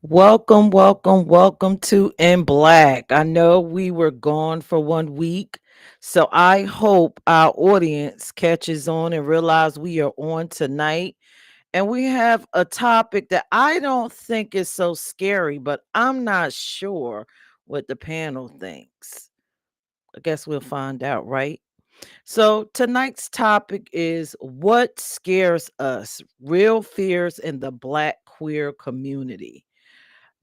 Welcome to In Black. I know we were gone for 1 week, so I hope our audience catches on and realize we are on tonight. And we have a topic that I don't think is so scary, but I'm not sure what the panel thinks. I guess we'll find out, right? So tonight's topic is what scares us, real fears in the Black queer community.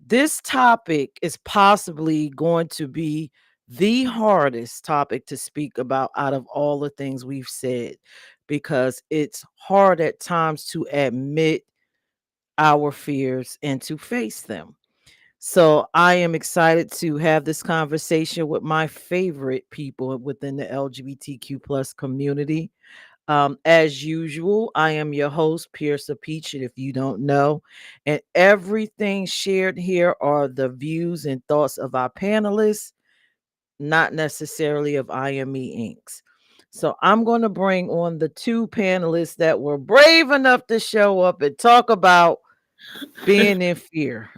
This topic is possibly going to be the hardest topic to speak about out of all the things we've said because it's hard at times to admit our fears and to face them. So I am excited to have this conversation with my favorite people within the LGBTQ plus community. As usual, I am your host, Peirrce Peach, and if you don't know, and everything shared here are the views and thoughts of our panelists, not necessarily of IME Inc.'s. So I'm going to bring on the two panelists that were brave enough to show up and talk about being in fear.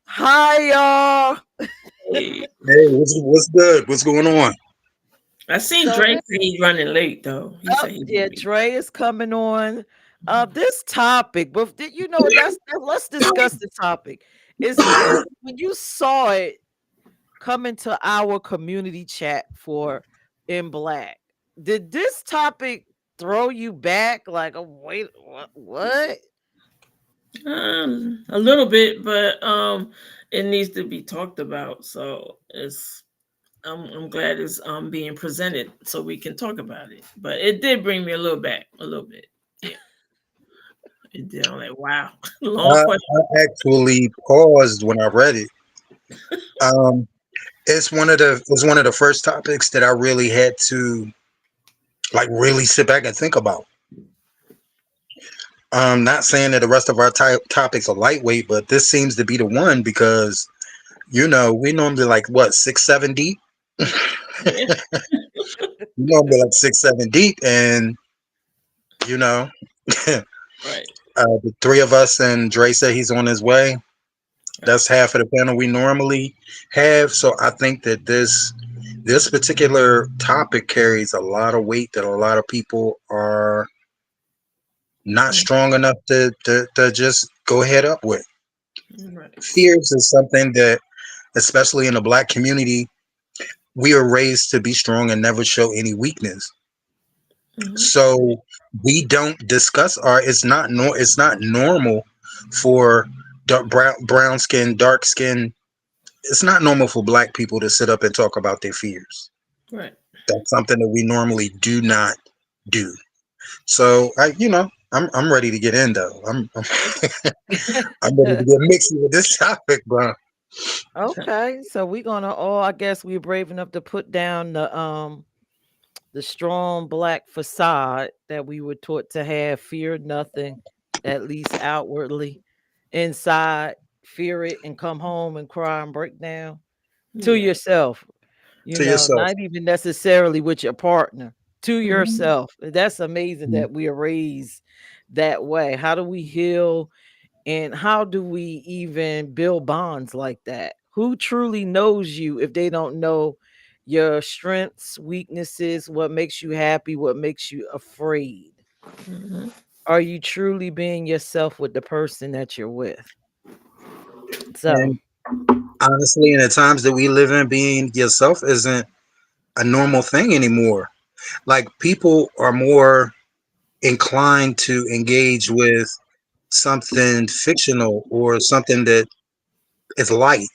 Hi, y'all. Hey, Hey, what's good? What's going on? I seen So Drake this say he's running late though. He said up, he's yeah, running Dre is coming on. This topic, but let's discuss the topic. Is this when you saw it come into our community chat for In Black? Did this topic throw you back? Like, oh wait, what? a little bit, but it needs to be talked about. So I'm glad it's being presented so we can talk about it. But it did bring me a little back, a little bit. Yeah, it did. I'm like, wow, long question. I actually paused when I read it. Um, it's one of the first topics that I really had to like really sit back and think about. Not saying that the rest of our topics are lightweight, but this seems to be the one because we normally like what 6, 7 deep. Yeah, We normally like 6, 7 deep, and you know, right, the three of us and Dre said he's on his way. right. That's half of the panel we normally have. So I think that this particular topic carries a lot of weight that a lot of people are not Mhm. strong enough to just go head up with. Right. Fears is something that, especially in the black community, we are raised to be strong and never show any weakness. Hmm. So we don't discuss our. It's not normal for brown skin, dark skin. It's not normal for black people to sit up and talk about their fears. Right. That's something that we normally do not do. So I'm ready to get in though. I'm ready to get mixy with this topic, bro. Okay, so we're gonna all, I guess we're brave enough to put down the strong black facade that we were taught to have, fear nothing, at least outwardly. Inside, fear it and come home and cry and break down to Yeah. yourself, To yourself. not even necessarily with your partner, to Hmm. yourself. That's amazing Mm. that we are raised that way. How do we heal and how do we even build bonds like that? Who truly knows you if they don't know your strengths, weaknesses, what makes you happy, what makes you afraid? Hmm. Are you truly being yourself with the person that you're with? So, And honestly, in the times that we live in, being yourself isn't a normal thing anymore. Like people are more inclined to engage with something fictional or something that is light.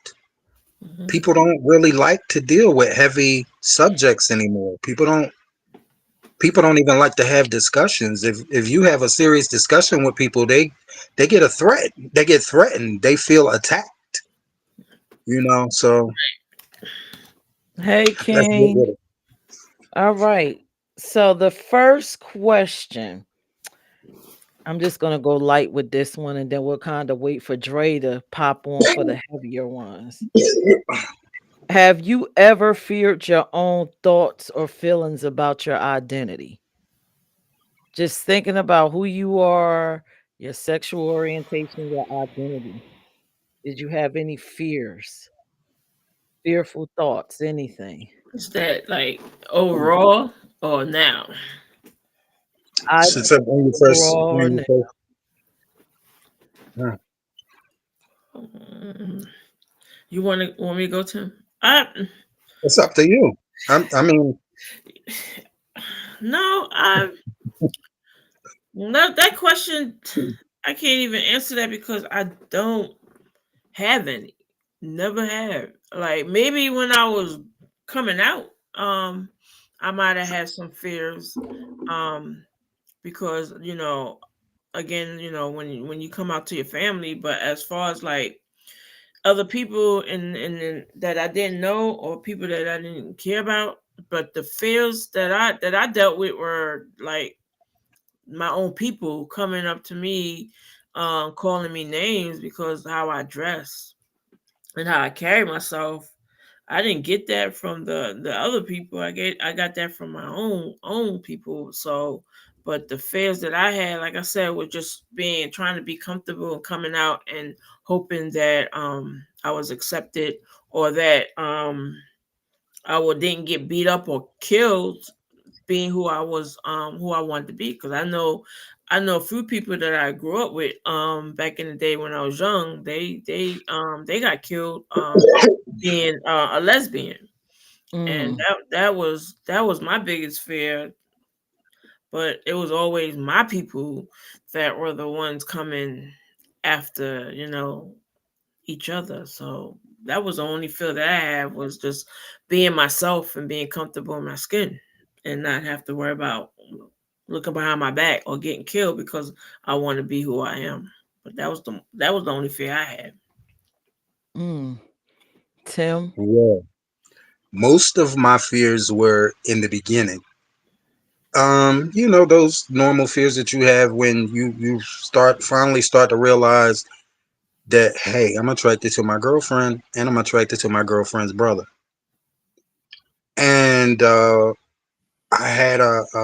Hmm. People don't really like to deal with heavy subjects anymore. People don't even like to have discussions. If you have a serious discussion with people, they get a threat. They get threatened. They feel attacked. So hey, let's get with King. it. All right. So, the first question, I'm just going to go light with this one and then we'll kind of wait for Dre to pop on for the heavier ones. Have you ever feared your own thoughts or feelings about your identity? Just thinking about who you are, Your sexual orientation, your identity. Did you have any fears, fearful thoughts, anything? Is that like overall or now? I Since when you first, overall, uh, Mm, You want me to go to? I it's up to you. I mean, no, I no that question. I can't even answer that because I don't have any. Never have. Like maybe when I was coming out, I might have had some fears, um, because again, when you come out to your family, but as far as like other people and that I didn't know or people that I didn't care about, but the fears that I dealt with were like my own people coming up to me, calling me names because how I dress and how I carry myself. I didn't get that from the other people. I got that from my own people. So, but the fears that I had, like I said, were just being trying to be comfortable and coming out and hoping that I was accepted or that didn't get beat up or killed being who I wanted to be, because I know a few people that I grew up with back in the day when I was young. They got killed being a lesbian, and mm, that was my biggest fear. But it was always my people that were the ones coming after each other. So that was the only feel that I had, was just being myself and being comfortable in my skin and not have to worry about looking behind my back or getting killed because I want to be who I am. But that was the only fear I had. mm. Tim, yeah. Most of my fears were in the beginning. Those normal fears that you have when you finally start to realize that, hey, I'm attracted to my girlfriend and I'm attracted to my girlfriend's brother. And I had I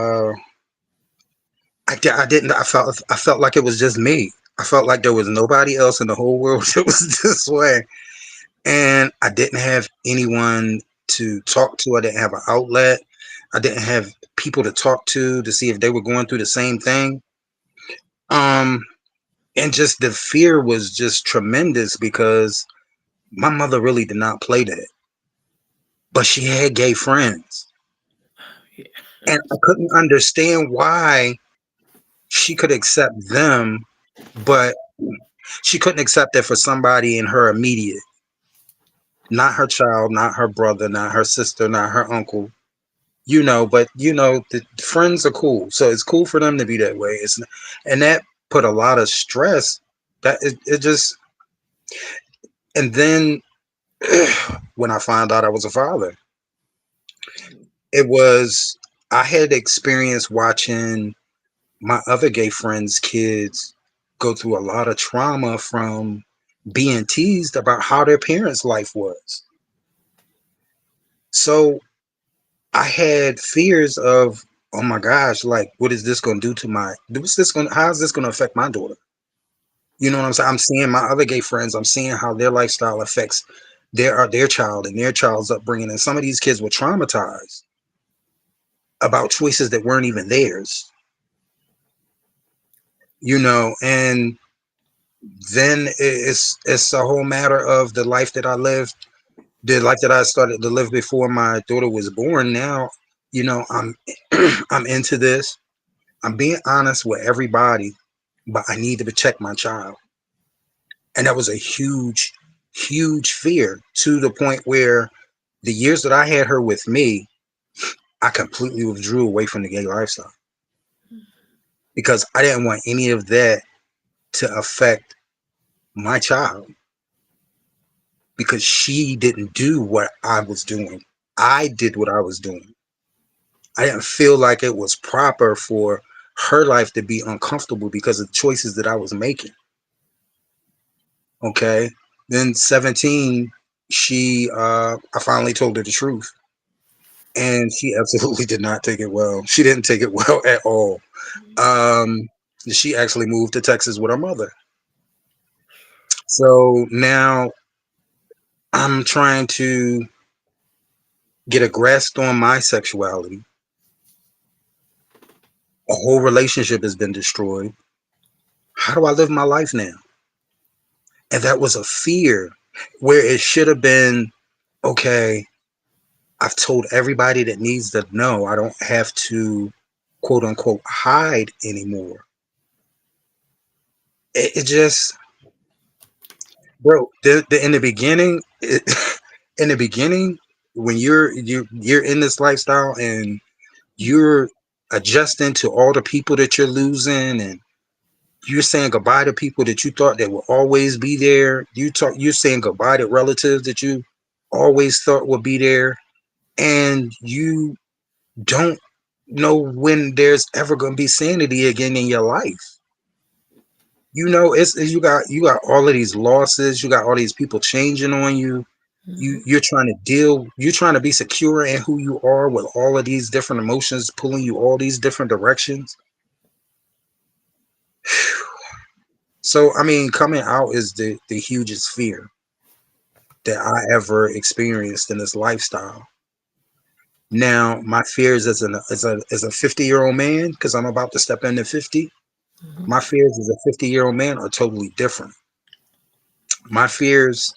didn't I felt like it was just me. I felt like there was nobody else in the whole world that was this way. And I didn't have anyone to talk to. I didn't have an outlet. I didn't have people to talk to see if they were going through the same thing. Um, and just the fear was just tremendous because my mother really did not play that, but she had gay friends, Yeah. and I couldn't understand why she could accept them, but she couldn't accept that for somebody in her immediate, not her child, not her brother, not her sister, not her uncle. But the friends are cool, so it's cool for them to be that way. And that put a lot of stress. That it just, and then when I found out I was a father, it was I had experience watching my other gay friends' kids go through a lot of trauma from being teased about how their parents' life was. So I had fears of, oh my gosh, like what is this going to do to how is this going to affect my daughter? You know what I'm saying? I'm seeing my other gay friends. I'm seeing how their lifestyle affects their child and their child's upbringing. And some of these kids were traumatized about choices that weren't even theirs. And then it's a whole matter of the life that I lived, the life that I started to live before my daughter was born. Now, I'm I'm into this. I'm being honest with everybody, but I need to protect my child. And that was a huge, huge fear, to the point where the years that I had her with me, I completely withdrew away from the gay lifestyle because I didn't want any of that to affect my child, because she didn't do what I was doing. I did what I was doing. I didn't feel like it was proper for her life to be uncomfortable because of the choices that I was making. Okay. Then 17, I finally told her the truth. And she absolutely did not take it well. She didn't take it well at all. Um, She actually moved to Texas with her mother. So now I'm trying to get a grasp on my sexuality. A whole relationship has been destroyed. How do I live my life now? And that was a fear where it should have been, okay, I've told everybody that needs to know. I don't have to quote unquote hide anymore. It just, bro, in the beginning, in the beginning, when you're in this lifestyle and you're adjusting to all the people that you're losing, and you're saying goodbye to people that you thought that would always be there. You're saying goodbye to relatives that you always thought would be there, and you don't know when there's ever going to be sanity again in your life. It's you got all of these losses, you got all these people changing on you. Mhm. You're trying to be secure in who you are with all of these different emotions pulling you all these different directions. So I mean, coming out is the hugest fear that I ever experienced in this lifestyle. Now, my fears as a 50-year-old man, because I'm about to step into 50, Mhm. my fears as a 50-year-old man are totally different. My fears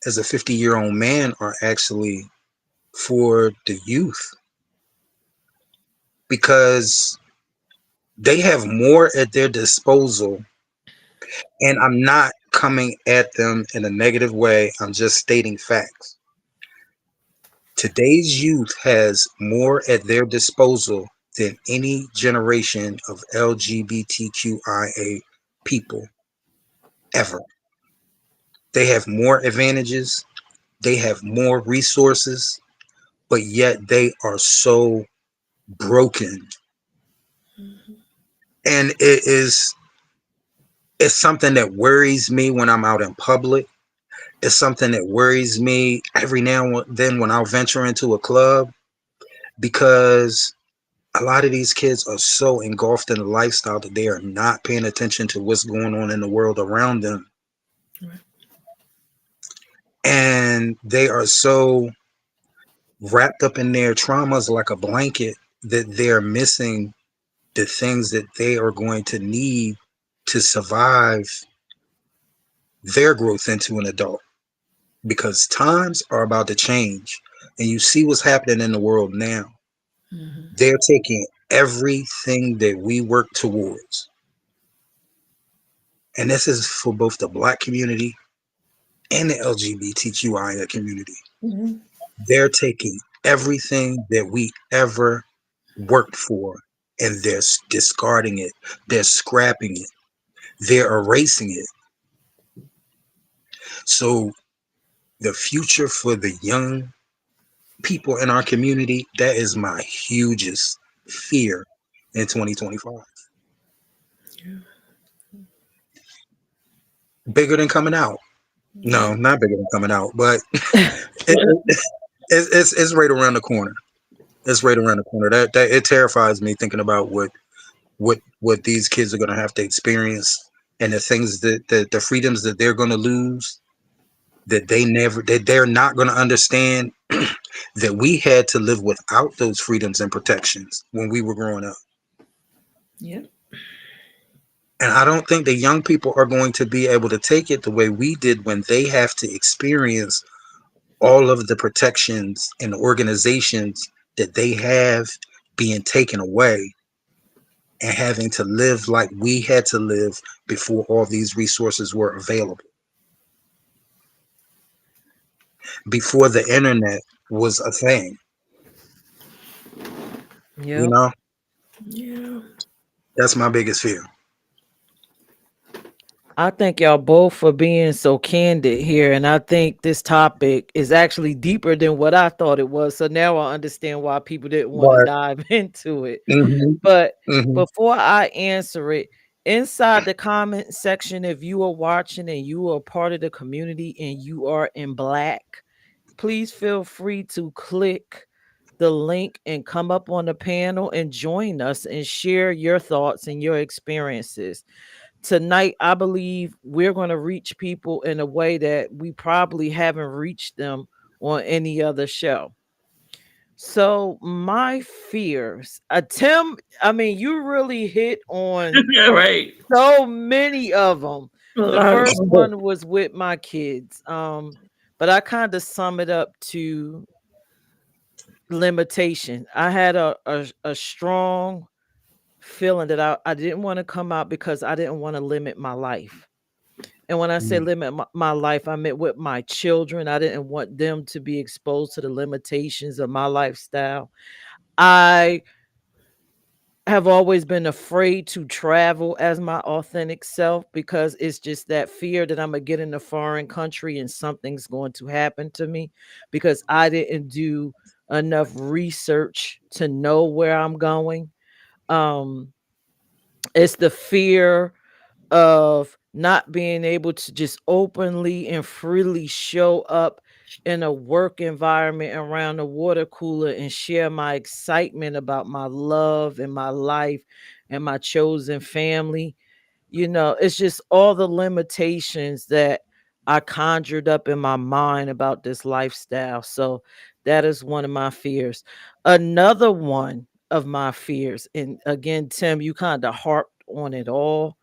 as a 50-year-old man are actually for the youth, because they have more at their disposal, and I'm not coming at them in a negative way. I'm just stating facts. Today's youth has more at their disposal than any generation of LGBTQIA people ever. They have more advantages, they have more resources, but yet they are so broken. And it's something that worries me when I'm out in public. It's something that worries me every now and then when I'll venture into a club, because a lot of these kids are so engulfed in the lifestyle that they are not paying attention to what's going on in the world around them. Right. And they are so wrapped up in their traumas like a blanket that they're missing the things that they are going to need to survive their growth into an adult, because times are about to change, and you see what's happening in the world now. Mhm. They're taking everything that we work towards, and this is for both the black community and the LGBTQIA community. Mhm. They're taking everything that we ever worked for, and they're discarding it, they're scrapping it, they're erasing it. So the future for the young people in our community, that is my hugest fear in 2025. Yeah. Bigger than coming out. Yeah. No, not bigger than coming out, but it's right around the corner. It's right around the corner. That it terrifies me thinking about what these kids are going to have to experience, and the things that the freedoms that they're going to lose, that they're not going to understand, that we had to live without those freedoms and protections when we were growing up. Yeah. And I don't think the young people are going to be able to take it the way we did when they have to experience all of the protections and organizations that they have being taken away, and having to live like we had to live before all these resources were available, before the internet was a thing, you Yep. know? Yeah. That's my biggest fear. I thank y'all both for being so candid here. And I think this topic is actually deeper than what I thought it was. So now I understand why people didn't want to But dive into it. hmm But hmm before I answer it, inside the comment section, if you are watching and you are part of the community and you are in black, please feel free to click the link and come up on the panel and join us and share your thoughts and your experiences. Tonight, I believe we're going to reach people in a way that we probably haven't reached them on any other show. So, my fears, Tim, I mean, you really hit on Yeah, right. so many of them. A The lot of first them. one was with my kids. But I kind of sum it up to limitation. I had a strong feeling that I didn't want to come out because I didn't want to limit my life. And when I say Mm. limit my life, I meant with my children. I didn't want them to be exposed to the limitations of my lifestyle. I have always been afraid to travel as my authentic self because it's just that fear that I'm gonna get in a foreign country and something's going to happen to me because I didn't do enough research to know where I'm going. Um, it's the fear of not being able to just openly and freely show up in a work environment around a water cooler and share my excitement about my love and my life and my chosen family. You know, it's just all the limitations that I conjured up in my mind about this lifestyle. So that is one of my fears. Another one of my fears, and again, Tim, you kind of harped on it all.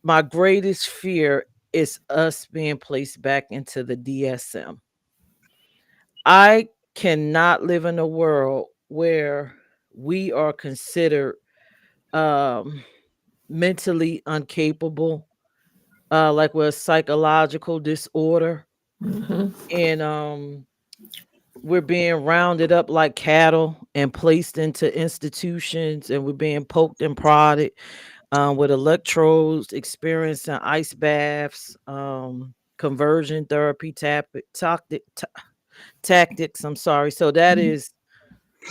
My greatest fear is us being placed back into the DSM. I cannot live in a world where we are considered um, mentally incapable, like with a psychological disorder, Mhm. and we're being rounded up like cattle and placed into institutions, and we're being poked and prodded with electrodes, experiencing ice baths, conversion therapy tactics. I'm sorry. So that is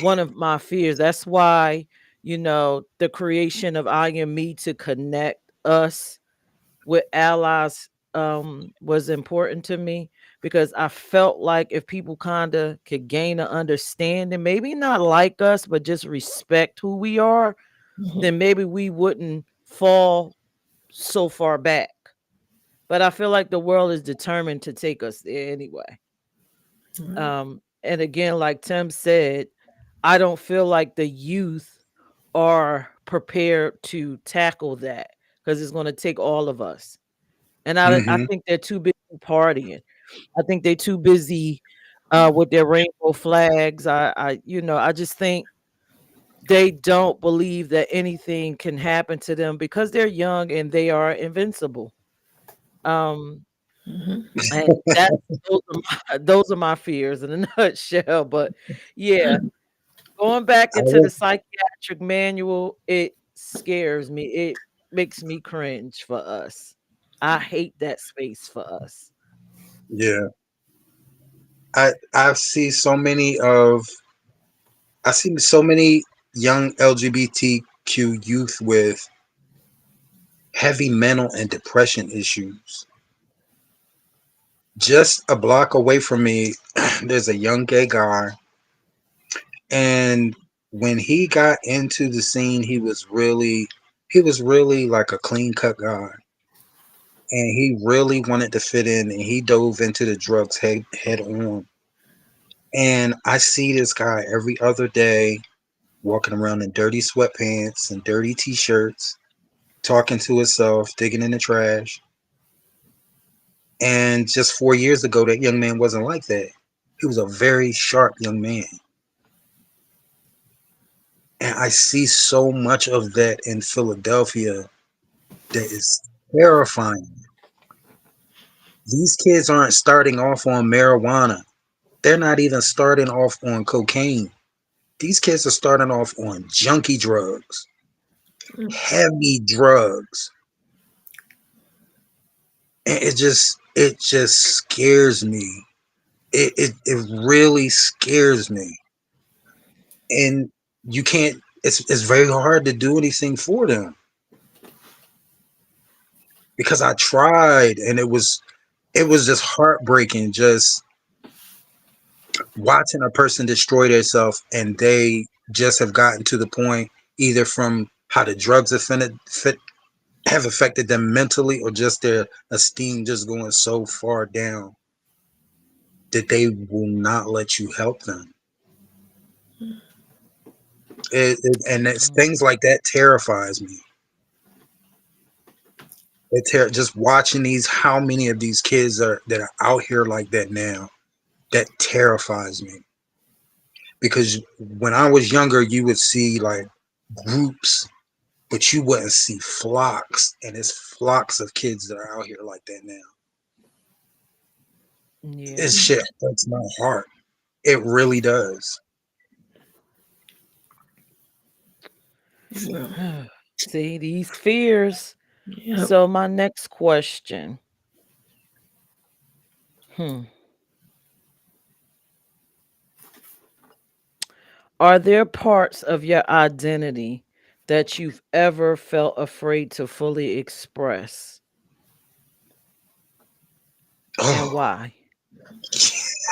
one of my fears. That's why, the creation of I Am Me to connect us with allies was important to me because I felt like if people kind of could gain an understanding, maybe not like us, but just respect who we are, Mhm. then maybe we wouldn't fall so far back. But I feel like the world is determined to take us there anyway. Right. And again, like Tim said, I don't feel like the youth are prepared to tackle that because it's going to take all of us. And I Hmm. think they're too busy partying. I think they're too busy with their rainbow flags. I just think they don't believe that anything can happen to them because they're young and they are invincible. Um, Mhm. and that's those are my fears in a nutshell. But yeah, going back I into the would, psychiatric manual, it scares me. It makes me cringe for us. I hate that space for us. yeah. I see so many of I see so many young LGBTQ youth with heavy mental and depression issues. Just a block away from me, there's a young gay guy, and when he got into the scene, he was really like a clean cut guy, and he really wanted to fit in, and he dove into the drugs head on. And I see this guy every other day walking around in dirty sweatpants and dirty t-shirts, talking to himself, digging in the trash. And just 4 years ago, that young man wasn't like that. He was a very sharp young man. And I see so much of that in Philadelphia that is terrifying. These kids aren't starting off on marijuana. They're not even starting off on cocaine. These kids are starting off on junky drugs, heavy drugs. And it just scares me. It really scares me. And you can't it's very hard to do anything for them because I tried, and it was just heartbreaking, just watching a person destroy themselves and they just have gotten to the point, either from how the drugs have affected them mentally, or just their esteem just going so far down that they will not let you help them. And it's Mm. things like that terrifies me. Just watching these, how many of these kids are that are out here like that now, that terrifies me. Because when I was younger, you would see like groups, but you wouldn't see flocks, and it's flocks of kids that are out here like that now. This Yeah. shit hurts my heart. It really does. Well, See these fears. yep. So my next question. Hmm. Are there parts of your identity that you've ever felt afraid to fully express? And Oh, why?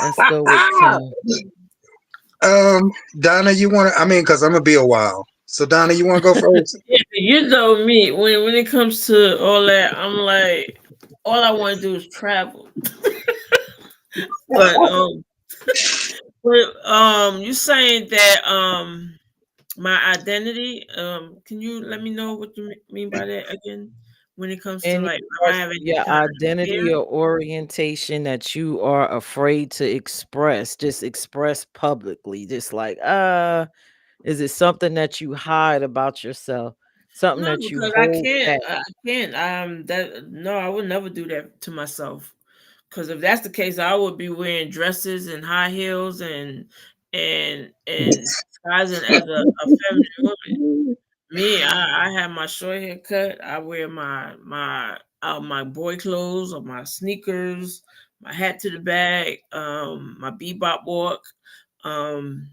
Let's go with Tim. Donna, you want to? I mean, because I'm gonna be a while. So Donna, you want to go first? Yeah, you know me. When it comes to all that, I'm like, all I want to do is travel. But you saying that my identity. Can you let me know what you mean by that again? When it comes to Any like, if I parts have of any your kind of fear? identity or orientation that you are afraid to express, just express publicly, just like, is it something that you hide about yourself? Something No, that you because I hold can't. back? I can't. That no, I would never do that to myself. Because if that's the case, I would be wearing dresses and high heels and disguising as a feminine woman. Me, I have my short hair cut. I wear my boy clothes or my sneakers, my hat to the back, my bebop walk, um,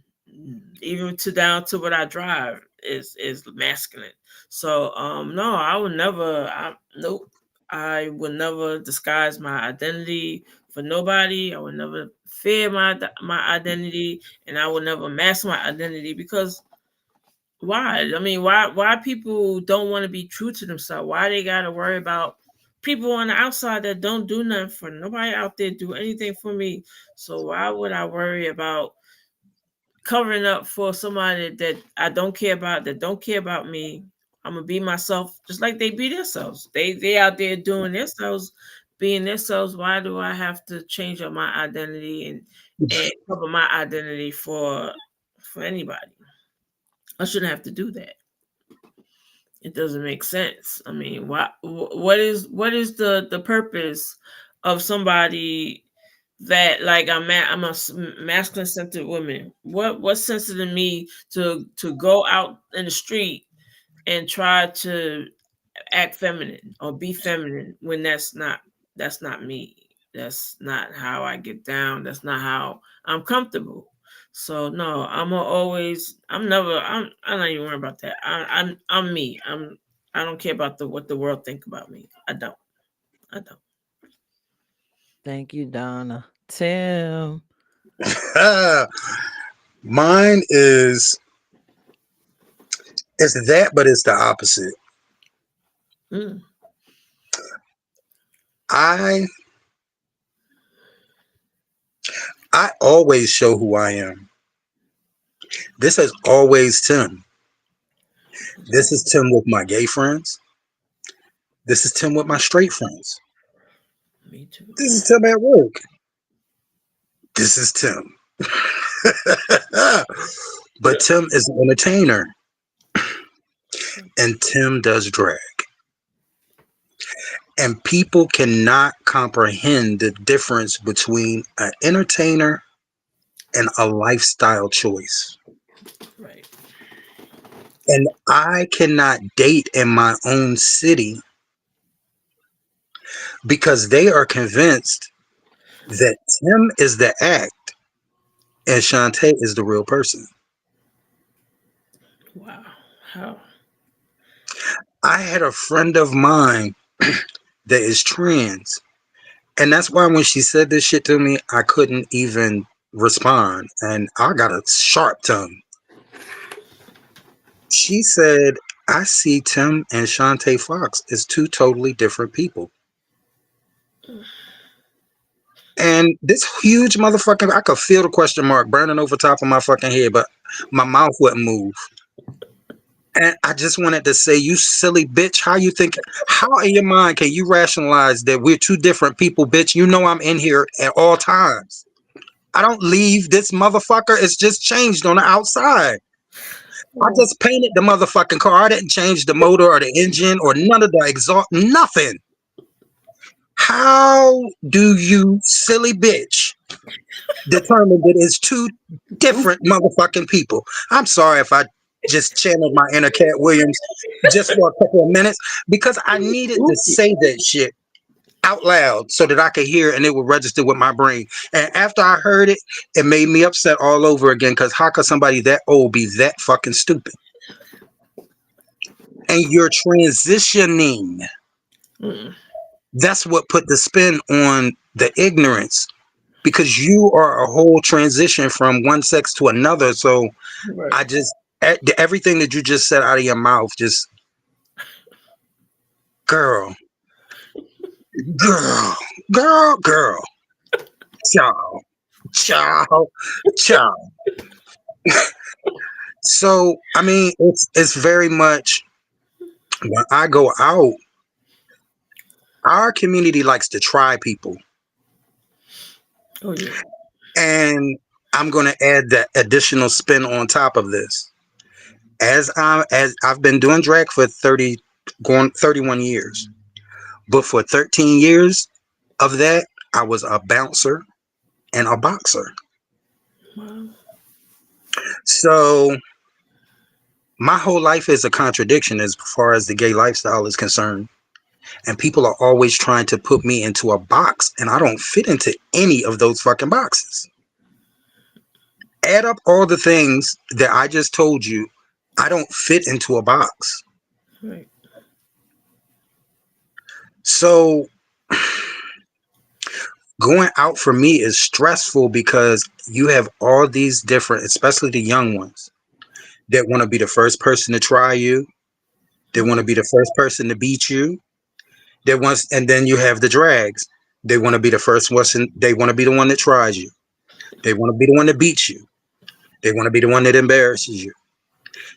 even to down to what I drive is masculine. So no, I would never. Nope. I would never disguise my identity for nobody. I would never fear my identity, and I would never mask my identity because why? I mean, why people don't want to be true to themselves? Why they gotta worry about people on the outside that don't do nothing for nobody out there do anything for me? So why would I worry about covering up for somebody that I don't care about, that don't care about me? I'm gonna be myself just like they be themselves. They out there doing themselves, being themselves. Why do I have to change up my identity and cover my identity for anybody? I shouldn't have to do that. It doesn't make sense. I mean, what is the purpose of somebody that like I'm a masculine centered woman? What sense it in me to go out in the street and try to act feminine or be feminine when that's not me. That's not how I get down. That's not how I'm comfortable. So no, I'm not even worried about that. I'm me. I don't care about the what the world think about me. I don't. Thank you, Donna. Tim. Mine is, it's that, but it's the opposite. Mm, I I always show who I am. This is always Tim. This is Tim with my gay friends. This is Tim with my straight friends. me too. This is Tim at work. This is Tim. Yeah. But Tim is an entertainer, and Tim does drag. And people cannot comprehend the difference between an entertainer and a lifestyle choice. Right. And I cannot date in my own city because they are convinced that Tim is the act and Shantae is the real person. Wow. How? I had a friend of mine that is trans. And that's why when she said this shit to me, I couldn't even respond, and I got a sharp tongue. She said, I see Tim and Shantae Fox as two totally different people. And this huge motherfucking, I could feel the question mark burning over top of my fucking head, but my mouth wouldn't move. And I just wanted to say, you silly bitch, how you think, how in your mind can you rationalize that we're two different people, bitch? You know I'm in here at all times. I don't leave this motherfucker. It's just changed on the outside. I just painted the motherfucking car. I didn't change the motor or the engine or none of the exhaust, nothing. How do you, silly bitch, determine that it's two different motherfucking people? I'm sorry if I just channeled my inner Cat Williams just for a couple of minutes because I needed to say that shit out loud so that I could hear and it would register with my brain. And after I heard it, it made me upset all over again because how could somebody that old be that fucking stupid? And you're transitioning. That's what put the spin on the ignorance because you are a whole transition from one sex to another. So Right. I just, everything that you just said out of your mouth, just, girl, child. So, I mean, it's very much when I go out, our community likes to try people. Oh yeah. And I'm going to add that additional spin on top of this. As I've been doing drag for 31 years, but for 13 years of that, I was a bouncer and a boxer. Wow. So my whole life is a contradiction as far as the gay lifestyle is concerned. And people are always trying to put me into a box, and I don't fit into any of those fucking boxes. Add up all the things that I just told you, I don't fit into a box. Right. So going out for me is stressful because you have all these different, especially the young ones, that want to be the first person to try you. They want to be the first person to beat you. And then you have the drags. They want to be the first one. They want to be the one that tries you. They want to be the one that beats you. They want to be the one that embarrasses you.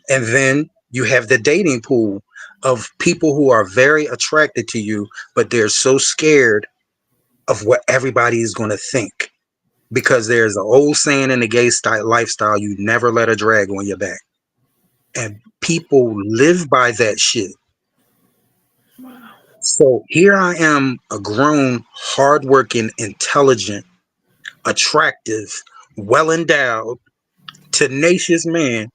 And then you have the dating pool of people who are very attracted to you, but they're so scared of what everybody is going to think. Because there's an old saying in the gay lifestyle, you never let a drag on your back. And people live by that shit. Wow. So here I am, a grown, hardworking, intelligent, attractive, well-endowed, tenacious man.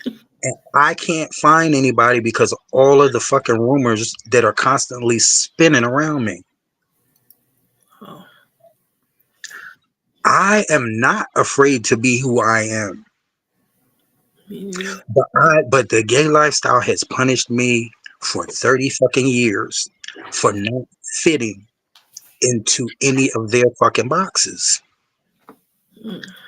And I can't find anybody because of all of the fucking rumors that are constantly spinning around me. Oh. I am not afraid to be who I am. Me neither. But the gay lifestyle has punished me for 30 fucking years for not fitting into any of their fucking boxes.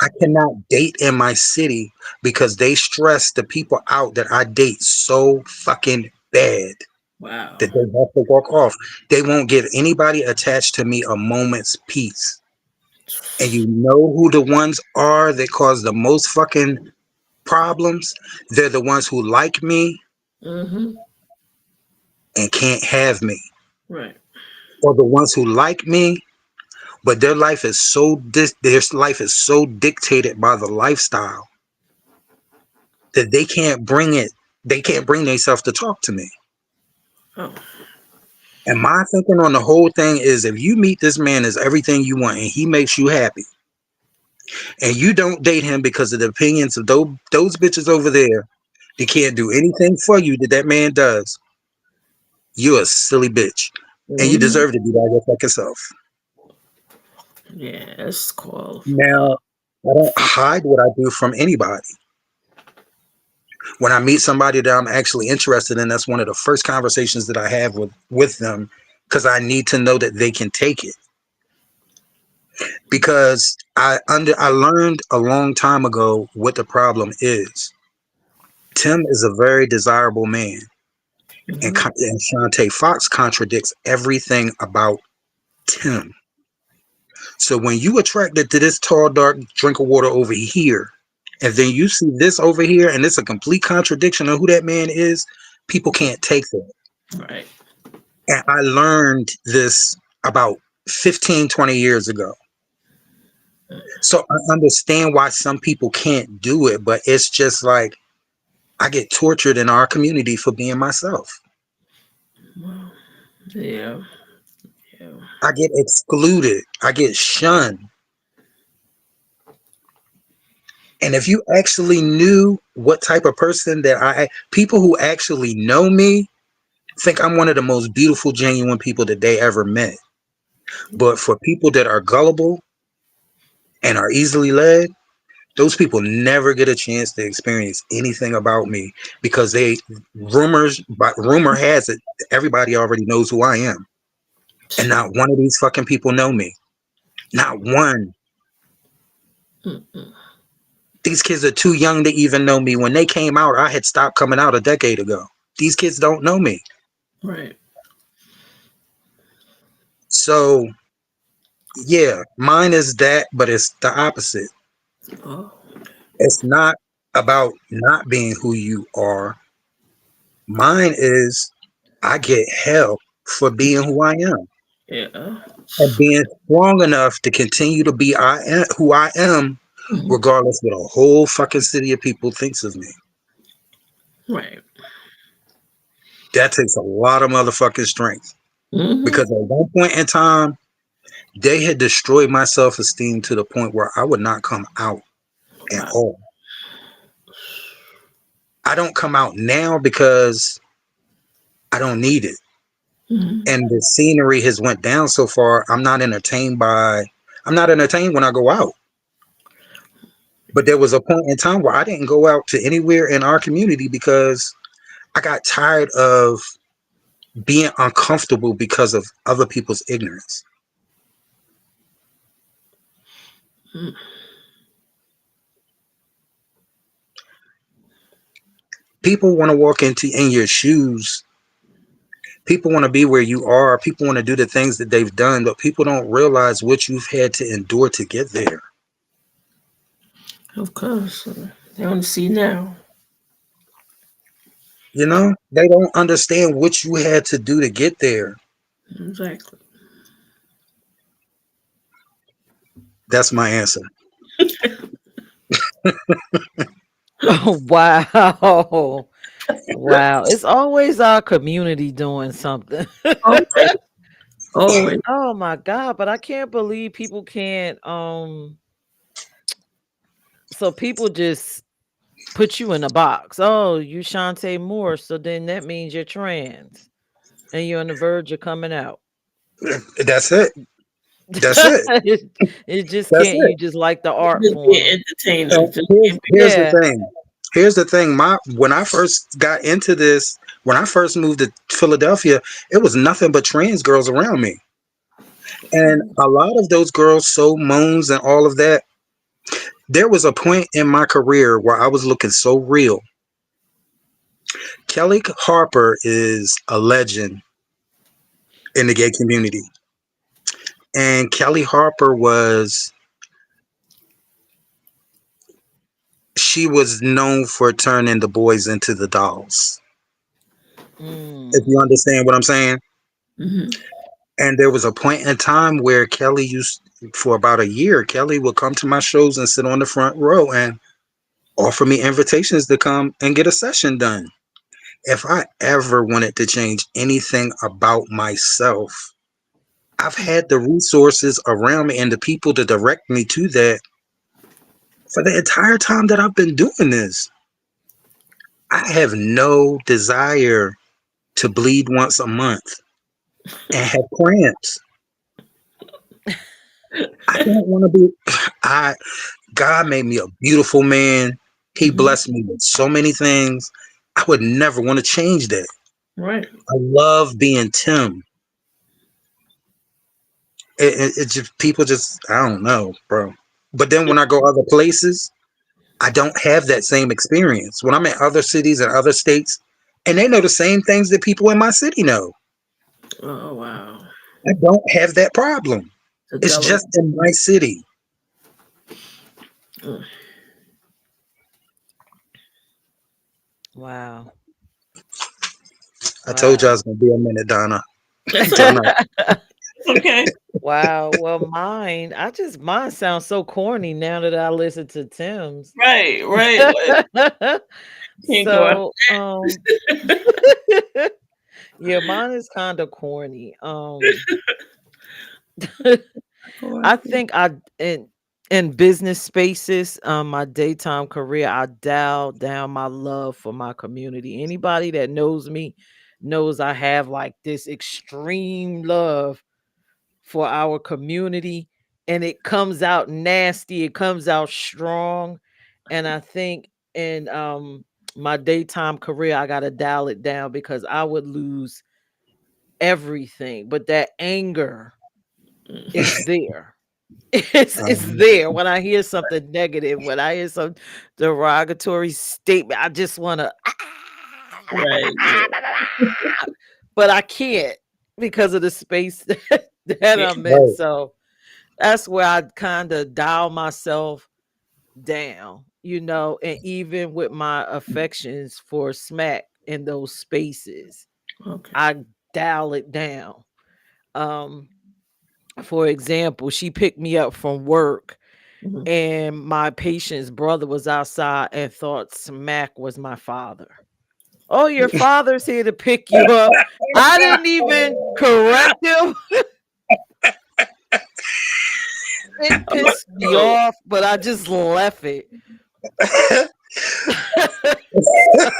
I cannot date in my city because they stress the people out that I date so fucking bad Wow. that they have to walk off. They won't give anybody attached to me a moment's peace. And you know who the ones are that cause the most fucking problems? They're the ones who like me Mm-hmm. and can't have me. Right. Or the ones who like me, but their life is so dictated by the lifestyle that they can't bring themselves to talk to me. Oh. And my thinking on the whole thing is if you meet this man as everything you want and he makes you happy, and you don't date him because of the opinions of those bitches over there that can't do anything for you that man does, you're a silly bitch. And you deserve to be by your fucking self. Yeah, it's called. Now, I don't hide what I do from anybody. When I meet somebody that I'm actually interested in, that's one of the first conversations that I have with them because I need to know that they can take it. because I learned a long time ago what the problem is. Tim is a very desirable man, and Mhm. and Shantae Fox contradicts everything about Tim. So when you attracted to this tall, dark drink of water over here, and then you see this over here, and it's a complete contradiction of who that man is, people can't take that. Right. And I learned this about 15, 20 years ago. So I understand why some people can't do it, but it's just like I get tortured in our community for being myself. Wow. Yeah. Yeah. I get excluded. I get shunned. And if you actually knew what type of person that people who actually know me think I'm one of the most beautiful, genuine people that they ever met. But for people that are gullible and are easily led, those people never get a chance to experience anything about me because but rumor has it, everybody already knows who I am. And not one of these fucking people know me. Not one. Mm-mm. These kids are too young to even know me. When they came out, I had stopped coming out a decade ago. These kids don't know me. Right. So, yeah, mine is that, but it's the opposite. Oh. It's not about not being who you are. Mine is I get hell for being who I am Yeah. and being strong enough to continue to be who I am, Mhm. regardless what a whole fucking city of people thinks of me. Right. That takes a lot of motherfucking strength Hmm. because at one point in time, they had destroyed my self esteem to the point where I would not come out at Wow. all. I don't come out now because I don't need it. Hmm. And the scenery has went down so far, I'm not entertained when I go out. But there was a point in time where I didn't go out to anywhere in our community because I got tired of being uncomfortable because of other people's ignorance. People want to walk into in your shoes. People want to be where you are. People want to do the things that they've done, but people don't realize what you've had to endure to get there. Of course. They want to see now. You know, they don't understand what you had to do to get there. Exactly. That's my answer. Oh, wow. Wow. It's always our community doing something. Always. Always. Oh my God. But I can't believe people can't so people just put you in a box. Oh, you Shantae Moore, so then that means you're trans and you're on the verge of coming out. That's it. That's it. It just That's can't, you it. just like the art Just be form. an entertainer. And Just here's the Yeah. thing. Here's the thing. When I first got into this, when I first moved to Philadelphia, it was nothing but trans girls around me. And a lot of those girls sold moans and all of that. There was a point in my career where I was looking so real. Kelly Harper is a legend in the gay community. And Kelly Harper she was known for turning the boys into the dolls. If Mm. you understand what I'm saying. hmm And there was a point in time where for about a year, Kelly would come to my shows and sit on the front row and offer me invitations to come and get a session done. If I ever wanted to change anything about myself, I've had the resources around me and the people to direct me to that for the entire time that I've been doing this. I have no desire to bleed once a month and have cramps. I don't want to be. I God made me a beautiful man. He hmm blessed me with so many things. I would never want to change that. Right. I love being Tim. It just people just I don't know, bro. But then when I go other places, I don't have that same experience. When I'm in other cities and other states, and they know the same things that people in my city know, Oh wow. I don't have that problem. The It's Delaware. just in my city. Mm. Wow. I told you I Wow. was gonna be a minute, Donna. That's all Time right. out. Okay. Wow. Well, mine sounds so corny now that I listen to Tim's. Right, right. Like, can't go out. So, yeah, mine is kind of corny. Go I after. think in business spaces, my daytime career, I dial down my love for my community. Anybody that knows me knows I have like this extreme love for our community, and it comes out nasty, it comes out strong. And I think in my daytime career, I gotta dial it down because I would lose everything. But that anger is there. It's Um, there. When I hear something negative, when I hear some derogatory statement, I just wanna Right. Yeah. but I can't because of the space that Yeah. I'm in. right. So that's where I kind of dial myself down, and even with my affections for smack in those spaces, Okay. I dial it down. Um, for example, she picked me up from work Mhm. and my patient's brother was outside and thought smack was my father. Oh, your father's here to pick you up. I didn't even correct him. It pissed me Oh, off, but I just left it.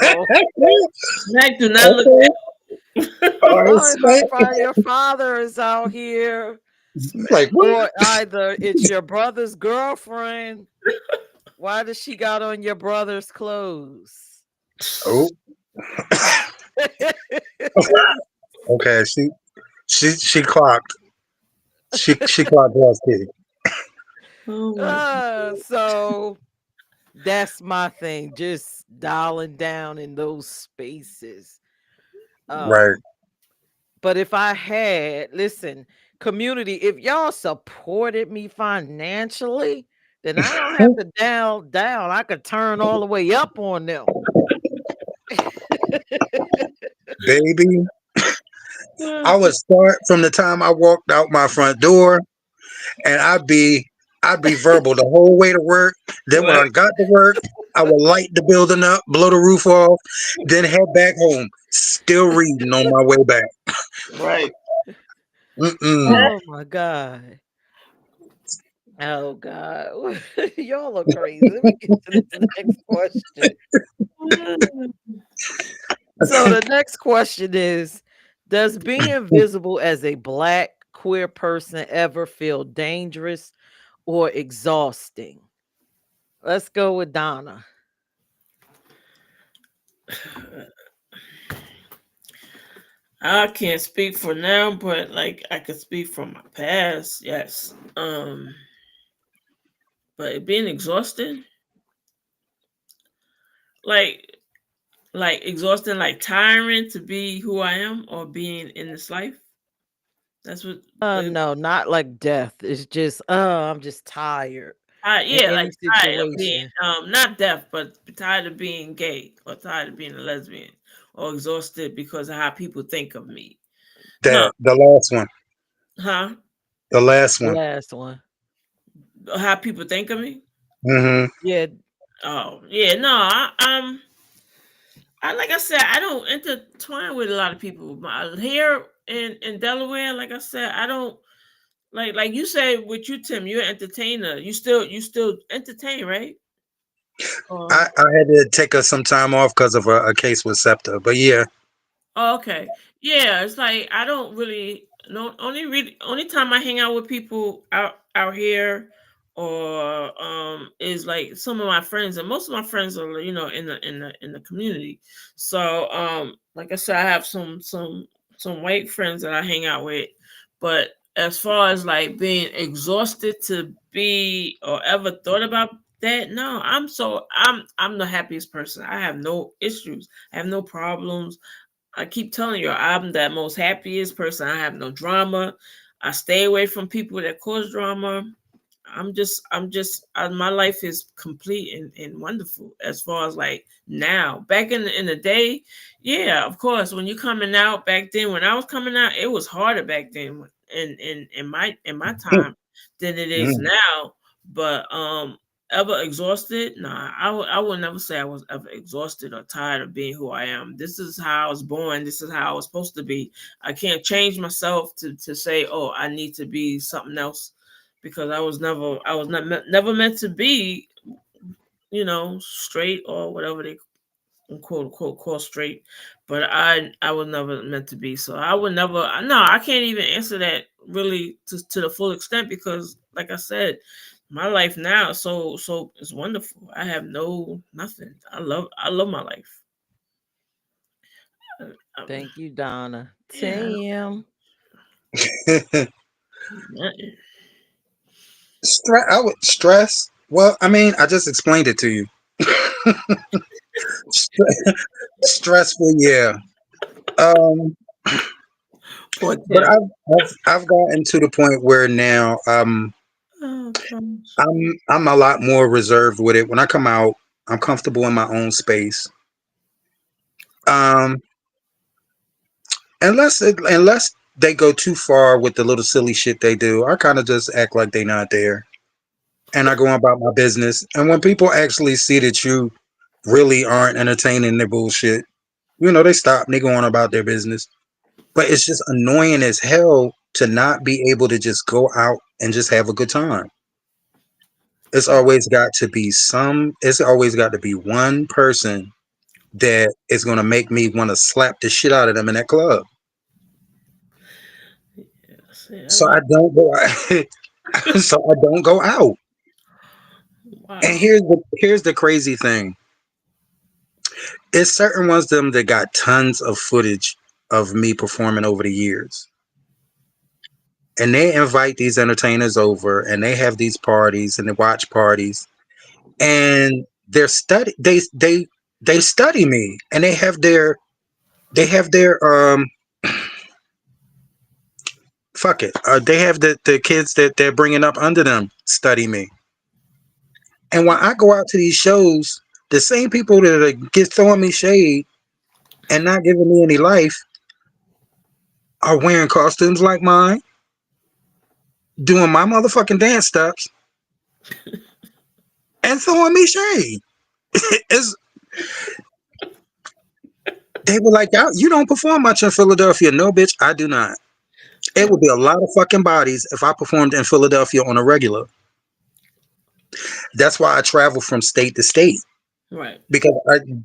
So, Smack, do not look Okay. All right, oh, smack. your father is out here, Like Smack. what? or either it's your brother's girlfriend. Why does she got on your brother's clothes? Oh, okay. She clocked. She clocked last kid. Oh my. So that's my thing, just dialing down in those spaces. Right. Um, but if I had, listen, community, if y'all supported me financially, then I don't have to down. I could turn all the way up on them. Baby, I would start from the time I walked out my front door, and I'd be verbal the whole way to work. Then when Right. I got to work, I would light the building up, blow the roof off, then head back home, still reading on my way back. Right. Mm-mm. Oh my God. Oh God. Y'all are crazy. Let me get to this next question. So the next question is, does being visible as a black queer person ever feel dangerous or exhausting? Let's go with Donna. I can't speak for now, but like I could speak from my past. Yes. But it being exhausting, like exhausting, like tiring to be who I am or being in this life. That's what. Like, No, not like death. It's just, I'm just tired in yeah, like any tired of being situation. not deaf, but tired of being gay or tired of being a lesbian or exhausted because of how people think of me. No, The last one. huh? The last The one. last one. How people think of me? Mm-hmm. Yeah. Oh yeah, no, I like I said, I don't intertwine with a lot of people. Here in Delaware, like I said, I don't like you say with you, Tim. You're an entertainer. You still entertain, right? Or I had to take us some time off because of a case with SEPTA. But yeah, oh, okay. Yeah, it's like I don't really no only time I hang out with people out here or is like some of my friends and most of my friends are in the community. So like I said I have some white friends that I hang out with, but as far as like being exhausted to be or ever thought about that, no, I'm the happiest person. I have no issues. I have no problems. I keep telling you, I'm the most happiest person. I have no drama. I stay away from people that cause drama. My life is complete and wonderful as far as like now. Back in the day, yeah, of course, when you coming out back then, when I was coming out, it was harder back then in my time than it is Mm. now. But ever exhausted? Nah, I would never say I was ever exhausted or tired of being who I am. This is how I was born. This is how I was supposed to be. I can't change myself to say, oh, I need to be something else because I was not never meant to be, straight or whatever they quote unquote call straight. But I was never meant to be. So I would never. No, I can't even answer that really to the full extent because, like I said, my life now so is wonderful. I have no nothing. I love my life. I, Thank you, Donna. yeah, Tim. nothing. I would stress. Well, I mean, I just explained it to you. Stressful, yeah. Um, Poor but Tim. I've gotten to the point where now Oh gosh. I'm a lot more reserved with it. When I come out, I'm comfortable in my own space. Um, unless they go too far with the little silly shit they do, I kind of just act like they not there, and I go about my business. And when people actually see that you really aren't entertaining their bullshit, they stop and they go on about their business. But it's just annoying as hell to not be able to just go out and just have a good time. It's always got to be one person that is going to make me want to slap the shit out of them in that club. Yeah, see, I So love. I don't go out. So I don't go out. And Wow. here's the crazy thing. It's certain ones of them that got tons of footage of me performing over the years. And they invite these entertainers over and they have these parties and they watch parties and they study me and they have their fuck it, they have the kids that they're bringing up under them study me. And when I go out to these shows, the same people that get throwing me shade and not giving me any life are wearing costumes like mine, doing my motherfucking dance steps, and throwing me shade. It's, they were like, "You don't perform much in Philadelphia." No, bitch, I do not. It would be a lot of fucking bodies if I performed in Philadelphia on a regular. That's why I travel from state to state Right. because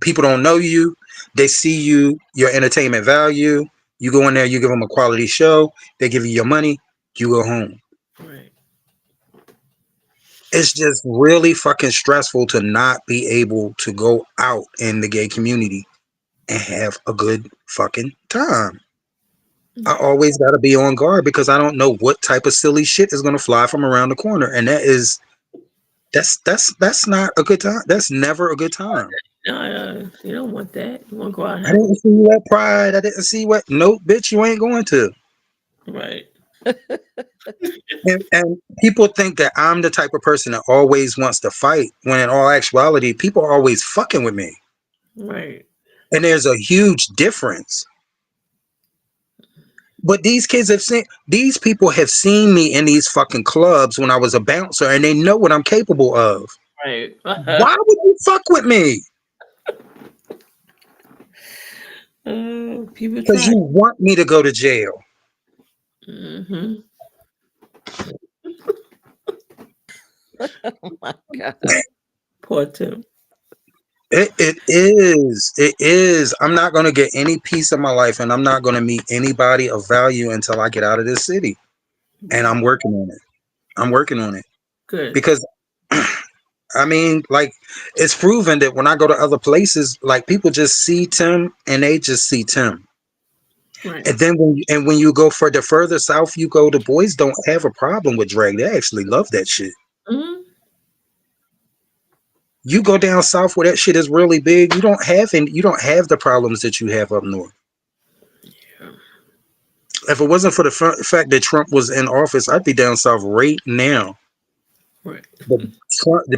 people don't know you. They see you, your entertainment value. You go in there, you give them a quality show. They give you your money. You go home. Right. It's just really fucking stressful to not be able to go out in the gay community and have a good fucking time. I Right. always got to be on guard because I don't know what type of silly shit is going to fly from around the corner, and that's not a good time. That's never a good time. No, you don't want that. You want to go out and I have a didn't see you at Pride. I didn't see what. Nope, bitch, you ain't going to. right. And people think that I'm the type of person that always wants to fight, when in all actuality, people are always fucking with me. Right. And there's a huge difference. But these people have seen me in these fucking clubs when I was a bouncer, and they know what I'm capable of. Right. Why would you fuck with me? People Because try. you want me to go to jail. Hmm. Oh my God. Poor Tim. It is. It is. I'm not going to get any peace in my life, and I'm not going to meet anybody of value until I get out of this city. And Right. I'm working on it. I'm working on it Good. because I mean, like, it's proven that when I go to other places, like, people just see Tim and they just see Tim. Right. And then when you go further south you go, the boys don't have a problem with drag. They actually love that shit. Hmm. You go down south where that shit is really big, you don't have the problems that you have up north. Yeah. If it wasn't for the fact that Trump was in office, I'd be down south right now. Right. But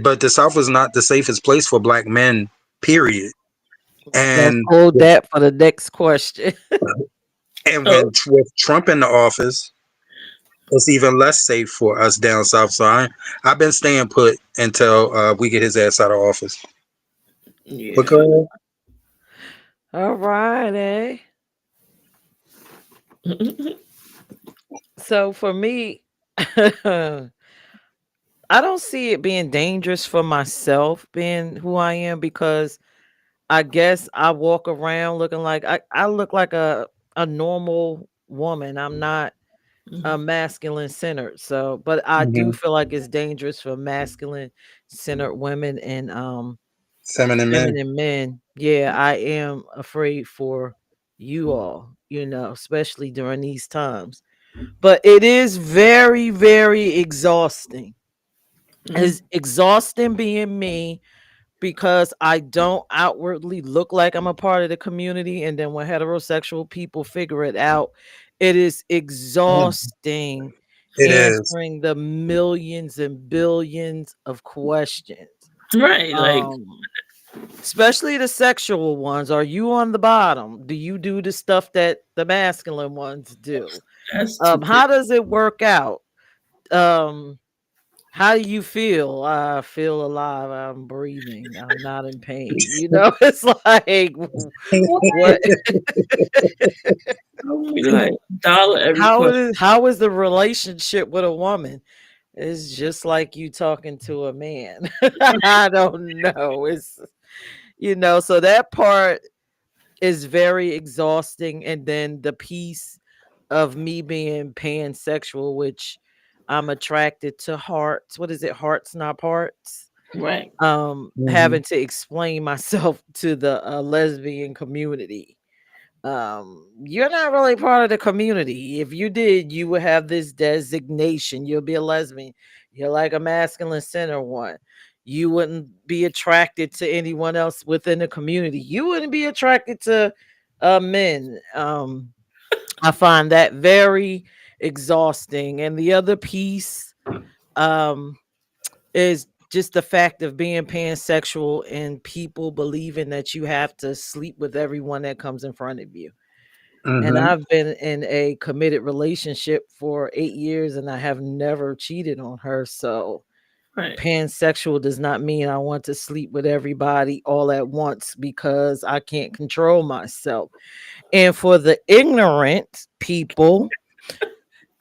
but the South is not the safest place for black men, period. Let's And hold that for the next question. Oh, with Trump in the office, it's even less safe for us down south. So I've been staying put until we get his ass out of office. But yeah. go All right, eh? So for me, I don't see it being dangerous for myself being who I am because I guess I walk around looking like I look like a normal woman. I'm not a Mhm. masculine centered. So, but I do hmm feel like it's dangerous for masculine centered women and feminine men. feminine men. Yeah, I am afraid for you all, especially during these times. But it is very, very exhausting. Mhm. It's exhausting being me because I don't outwardly look like I'm a part of the community. And then when heterosexual people figure it out, it is Mhm. exhausting It is. answering the millions and billions of questions. Right. Like Um, Especially the sexual ones. Are you on the bottom? Do you do the stuff that the masculine ones do? that's too crazy. How does it work out? Um, how do you feel? I feel alive. I'm breathing. I'm not in pain. It's like what I would be like dollar every question. how is the relationship with a woman? It's just like you talking to a man. I don't know. So that part is very exhausting. And then the piece of me being pansexual, which I'm attracted to hearts. What is it? Hearts, not parts. Right. Mhm. Having to explain myself to the lesbian community. You're not really part of the community. If you did, you would have this designation. You'll be a lesbian. You're like a masculine center one. You wouldn't be attracted to anyone else within the community. You wouldn't be attracted to men. I find that very exhausting. And the other piece um is just the fact of being pansexual and people believing that you have to sleep with everyone that comes in front of you. And Mhm. I've been in a committed relationship for 8 years and I have never cheated on her. So Right. pansexual does not mean I want to sleep with everybody all at once because I can't control myself. And for the ignorant people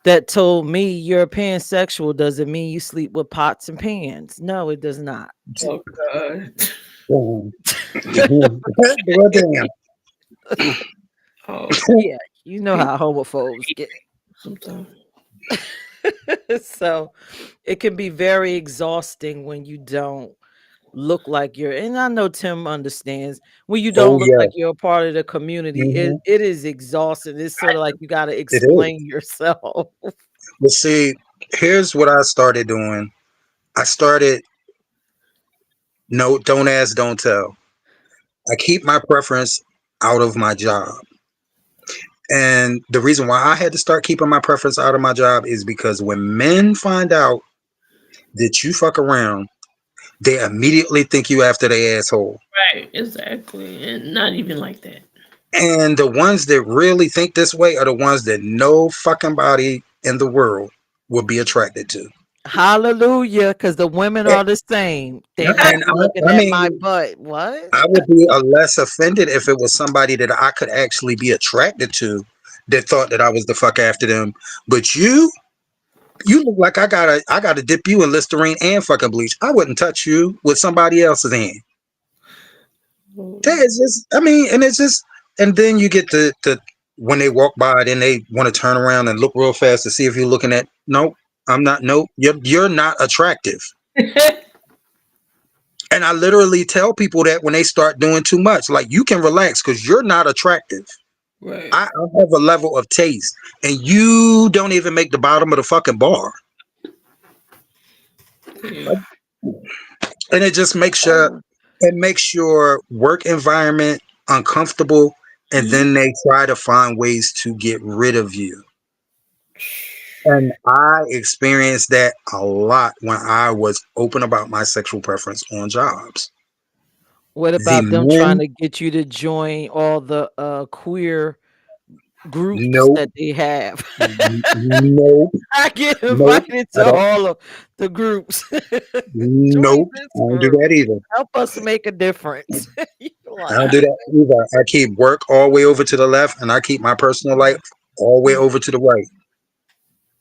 that told me you're pansexual doesn't mean you sleep with pots and pans. No, it does not. Oh God. Mhm. Well, damn. Oh, Yeah, you know how homophobes get. sometimes. So it can be very exhausting when you don't look like you're, and I know Tim understands, when you Oh don't look yeah. like you're a part of the community, it, hmm it is exhausting. It's sort of like you got to It is. explain yourself. But see, here's what I started doing. I started no, don't ask, don't tell. I keep my preference out of my job. And the reason why I had to start keeping my preference out of my job is because when men find out that you fuck around, they immediately think you after their asshole. Right. Exactly. And not even like that. And the ones that really think this way are the ones that no fucking body in the world will be attracted to. Hallelujah, because the women And are the same. They might and be looking I at my mean, butt. What? I would be less offended if it was somebody that I could actually be attracted to that thought that I was the fuck after them. But you look like I gotta dip you in Listerine and fucking bleach. I wouldn't touch you with somebody else's hand. That Oh, is just, I mean, and it's just, and then you get the when they walk by, then they want to turn around and look real fast to see if you're looking at. Nope, I'm not. Nope, you're not attractive. And I literally tell people that when they start doing too much, like you can relax because you're not attractive. Right. I have a level of taste, and you don't even make the bottom of the fucking bar. Yeah. And it just makes your work environment uncomfortable, and Mhm. then they try to find ways to get rid of you. And I experienced that a lot when I was open about my sexual preference on jobs. What The about them trying men, to get you to join all the queer groups nope, that they have? nope, I get nope, invited I to don't, all of the groups. Join nope, I this don't do group. that either. Help us make a difference. You're I like, don't do that either. I keep work all the way over to the left, and I keep my personal life all the way over to the right.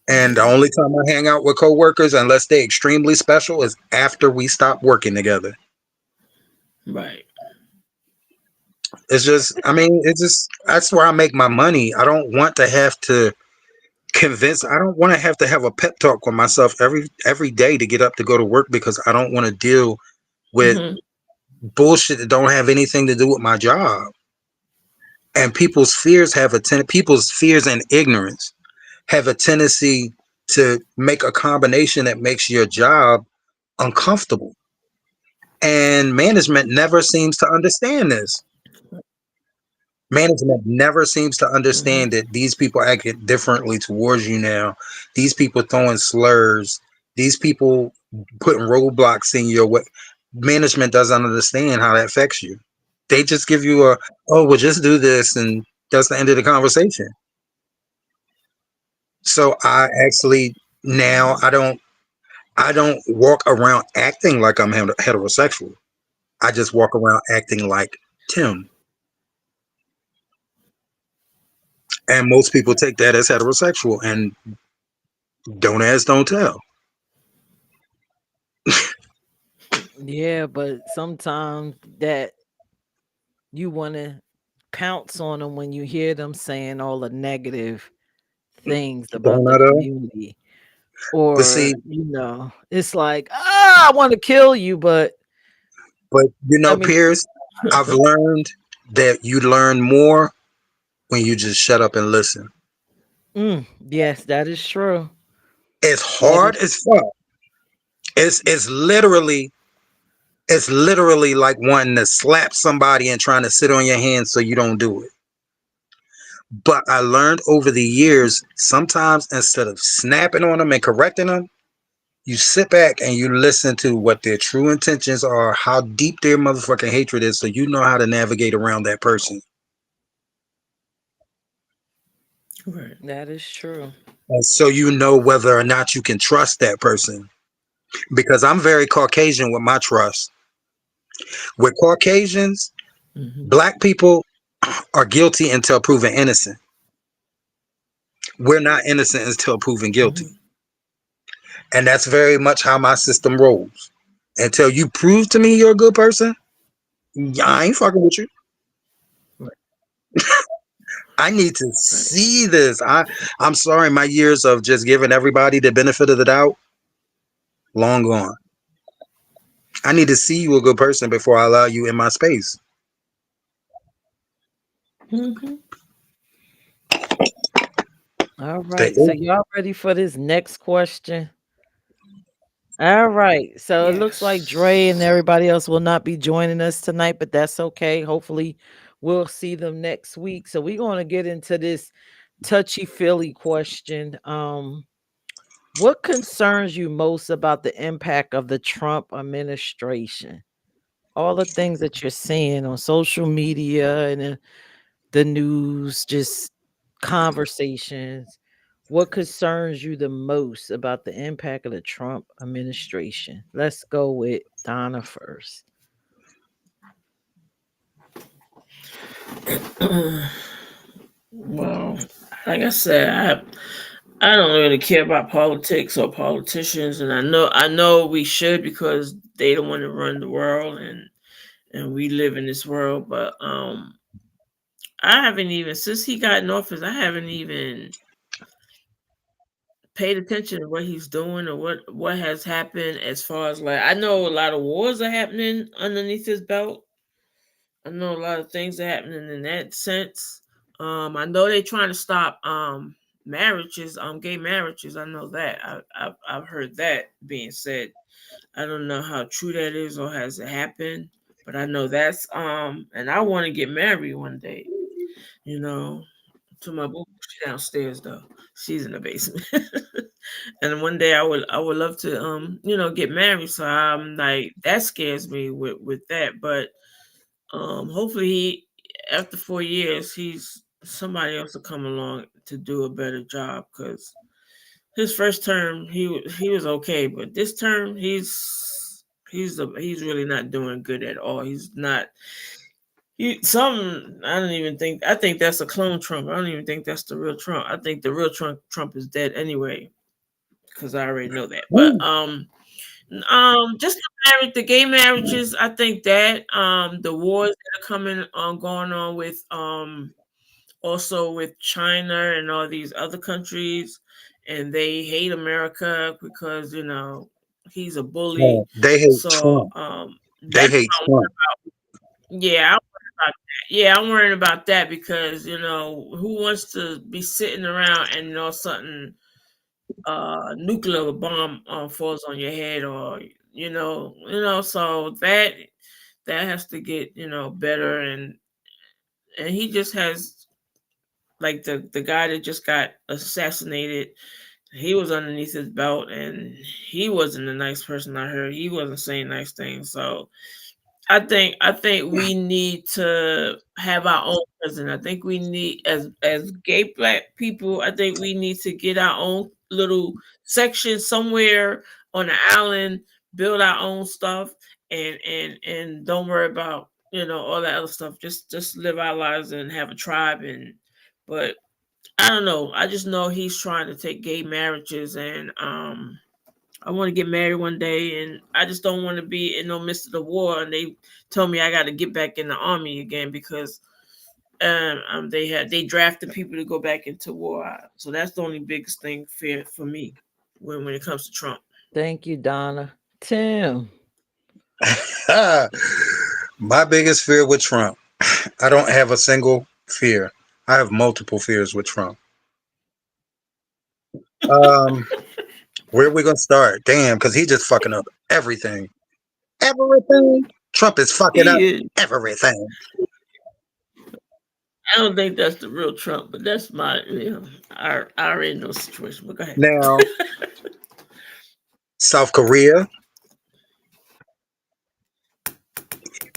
And the Yeah. only time I hang out with coworkers, unless they're extremely special, is after we stop working together. Right. It's just, I mean, it's just that's where I make my money. I don't want to have to convince. I don't want to have a pep talk with myself every day to get up to go to work because I don't want to deal with Hmm. bullshit that don't have anything to do with my job. And people's fears and ignorance have a tendency to make a combination that makes your job uncomfortable. And management never seems to understand this. Management never seems to Hmm. understand that these people acting differently towards you now. These people throwing slurs. These people putting roadblocks in your way. Management doesn't understand how that affects you. They just give you oh, well, just do this, and that's the end of the conversation. So I actually now I don't walk around acting like I'm heterosexual. I just walk around acting like Tim. And most people take that as heterosexual, and don't ask, don't tell. yeah, but sometimes that you want to pounce on them when you hear them saying all the negative things about Don't the I though? community. But see, Or, it's like, ah, I want to kill you, but but let me. Pierce, I've learned that you learn more when you just shut up and listen. Yes, that is true. It's That is hard as fuck. It's it's literally like wanting to slap somebody and trying to sit on your hands so you don't do it. But I learned over the years, sometimes instead of snapping on them and correcting them, you sit back and you listen to what their true intentions are, how deep their motherfucking hatred is, so you know how to navigate around that person. Right. that is true. And so you know whether or not you can trust that person. Because I'm very Caucasian with my trust. With Caucasians, Hmm. black people are guilty until proven innocent. We're not innocent until proven guilty. Hmm. And that's very much how my system rolls. Until you prove to me you're a good person, I ain't fucking with you. Right. I need to Right. see this. I'm sorry, my years of just giving everybody the benefit of the doubt, long gone. I need to see you a good person before I allow you in my space. Hmm. All They, right. So y'all ready for this next question? All right. So it looks like Dre and Yes. everybody else will not be joining us tonight, but that's okay. Hopefully, we'll see them next week. So we're going to get into this touchy feely question. What concerns you most about the impact of the Trump administration? All the things that you're seeing on social media and the news, just conversations. What concerns you the most about the impact of the Trump administration? Let's go with Donna first. Well, like I said, I don't really care about politics or politicians, and I know we should because they don't want to run the world, and we live in this world. But I haven't even since he got in office, I haven't even paid attention to what he's doing or what has happened as far as like I know a lot of wars are happening underneath his belt. I know a lot of things are happening in that sense. I know they're trying to stop marriages, gay marriages. I know that. I've heard that being said. I don't know how true that is or has it happened, but I know that's and I want to get married one day. You know, to my boo. She's downstairs though. She's in the basement. And one day I would love to get married. So I'm like that scares me with that. But hopefully after 4 years somebody else will come along to do a better job because his first term he was okay, but this term he's really not doing good at all. He's not. I don't even think. I think that's a clone Trump. I don't even think that's the real Trump. I think the real Trump is dead anyway, because I already know that. But Ooh, just the gay marriages. I think that the wars that are coming on, going on with also with China and all these other countries, and they hate America because he's a bully. they hate So Trump. They that's hate Trump. yeah. Yeah, I'm worried about that because who wants to be sitting around and something nuclear bomb falls on your head or so that has to get better and he just has like the guy that just got assassinated. He was underneath his belt and he wasn't a nice person. I heard he wasn't saying nice things. So I think we need to have our own president. I think we need as gay black people, I think we need to get our own little section somewhere on the island, build our own stuff and don't worry about, all that other stuff. Just live our lives and have a tribe but I don't know. I just know he's trying to take gay marriages and I want to get married one day, and I just don't want to be in no midst of the war. And they told me I got to get back in the army again because they drafted people to go back into war. So that's the only biggest thing fear for me when it comes to Trump. Thank you, Donna. Tim. My biggest fear with Trump, I don't have a single fear. I have multiple fears with Trump. Um, where are we gonna start? Damn, because he just fucking up everything. Everything. Trump is fucking up He is. everything. I don't think that's the real Trump, but that's my I already know the situation. But go ahead. Now, South Korea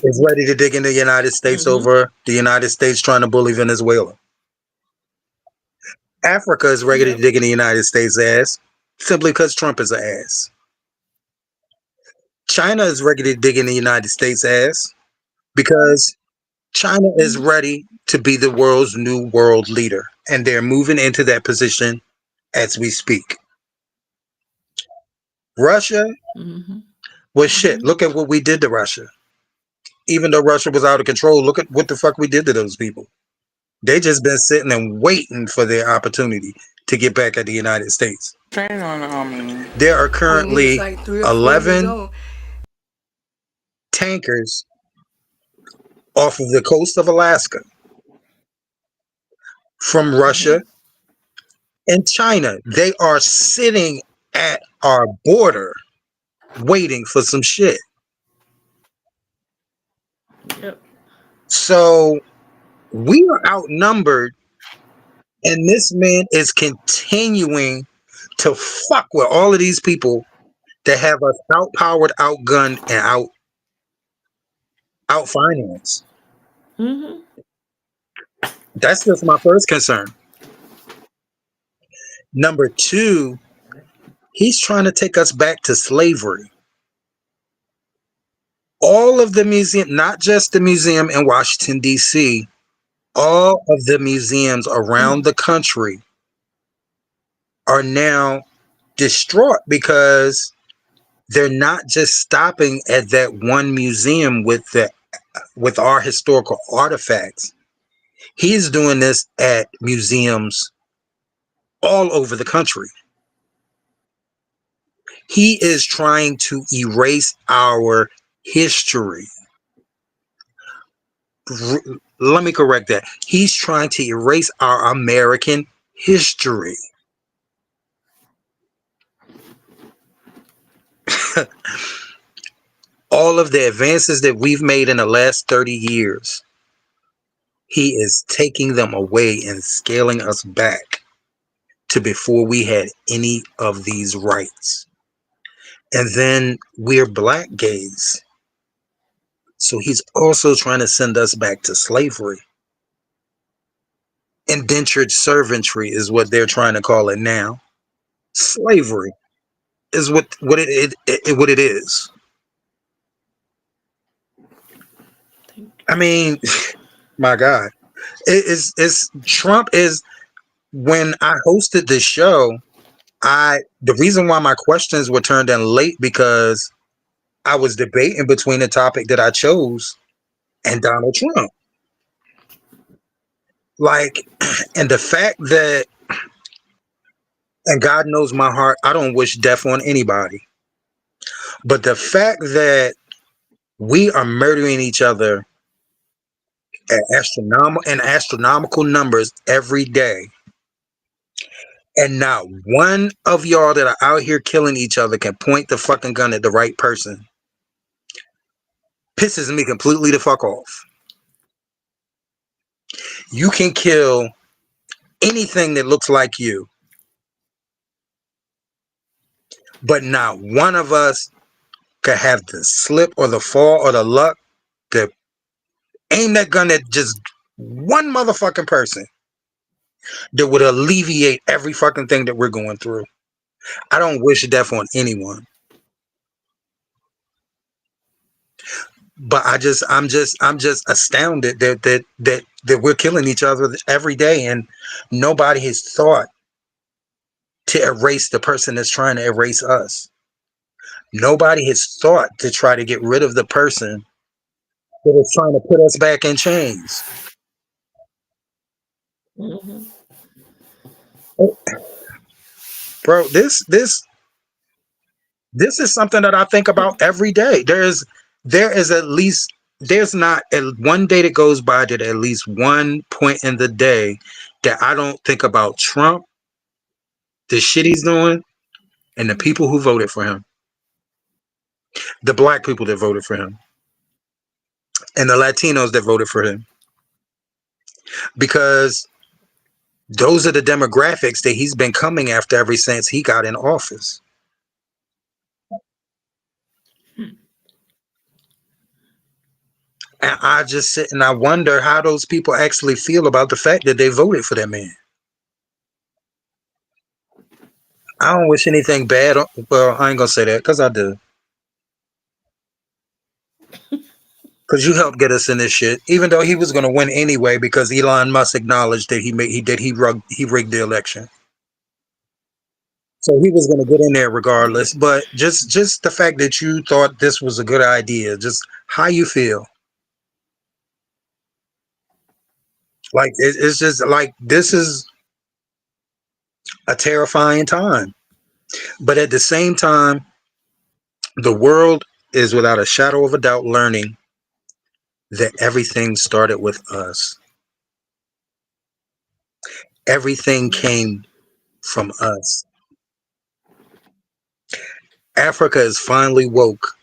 is ready to dig into the United States Mm-hmm. over the United States trying to bully Venezuela. Africa is ready to Yep. dig in the United States' ass simply because Trump is an ass. China is ready to dig in the United States' ass because China is Mm-hmm. ready to be the world's new world leader. And they're moving into that position as we speak. Russia Mm-hmm. was shit. Mm-hmm. Look at what we did to Russia. Even though Russia was out of control, look at what the fuck we did to those people. They just been sitting and waiting for their opportunity to get back at the United States. Train on There are when he was currently like 3 or 4 years 11 old. tankers off of the coast of Alaska from Mm-hmm. Russia and China. They are sitting at our border waiting for some shit. Yep. So we are outnumbered, and this man is continuing to fuck with all of these people that have us outpowered, outgunned, and outfinanced. Mm-hmm. That's just my first concern. Number two, he's trying to take us back to slavery. All of the museum, not just the museum in Washington, D.C., all of the museums around the country are now distraught because they're not just stopping at that one museum with our historical artifacts. He's doing this at museums all over the country. He is trying to erase our history. let me correct that. He's trying to erase our American history. All of the advances that we've made in the last 30 years, he is taking them away and scaling us back to before we had any of these rights. And then we're black gays. So he's also trying to send us back to slavery. Indentured servantry is what they're trying to call it now. Slavery is what it is. I mean, my God, it's Trump is. When I hosted this show, the reason why my questions were turned in late because I was debating between the topic that I chose and Donald Trump. Like, and the fact that, and God knows my heart, I don't wish death on anybody. But the fact that we are murdering each other at astronomical numbers every day, and not one of y'all that are out here killing each other can point the fucking gun at the right person, pisses me completely the fuck off. You can kill anything that looks like you, but not one of us could have the slip or the fall or the luck to aim that gun at just one motherfucking person that would alleviate every fucking thing that we're going through. I don't wish death on anyone. But I'm just astounded that we're killing each other every day, and nobody has thought to erase the person that's trying to erase us. Nobody has thought to try to get rid of the person that is trying to put us back in chains. Mm-hmm. Bro, this is something that I think about every day. There is at least there's not one day that goes by that at least one point in the day that I don't think about Trump, the shit he's doing, and the people who voted for him, the black people that voted for him, and the Latinos that voted for him, because those are the demographics that he's been coming after ever since he got in office. And I just sit and I wonder how those people actually feel about the fact that they voted for that man. I don't wish anything bad. Well, I ain't gonna say that because I do. Because you helped get us in this shit, even though he was gonna win anyway, because Elon Musk acknowledged that he rigged the election, so he was gonna get in there regardless. But just the fact that you thought this was a good idea, just how you feel, like it's just like this is a terrifying time, but at the same time, the world is without a shadow of a doubt learning that everything started with us. Everything came from us. Africa is finally woke.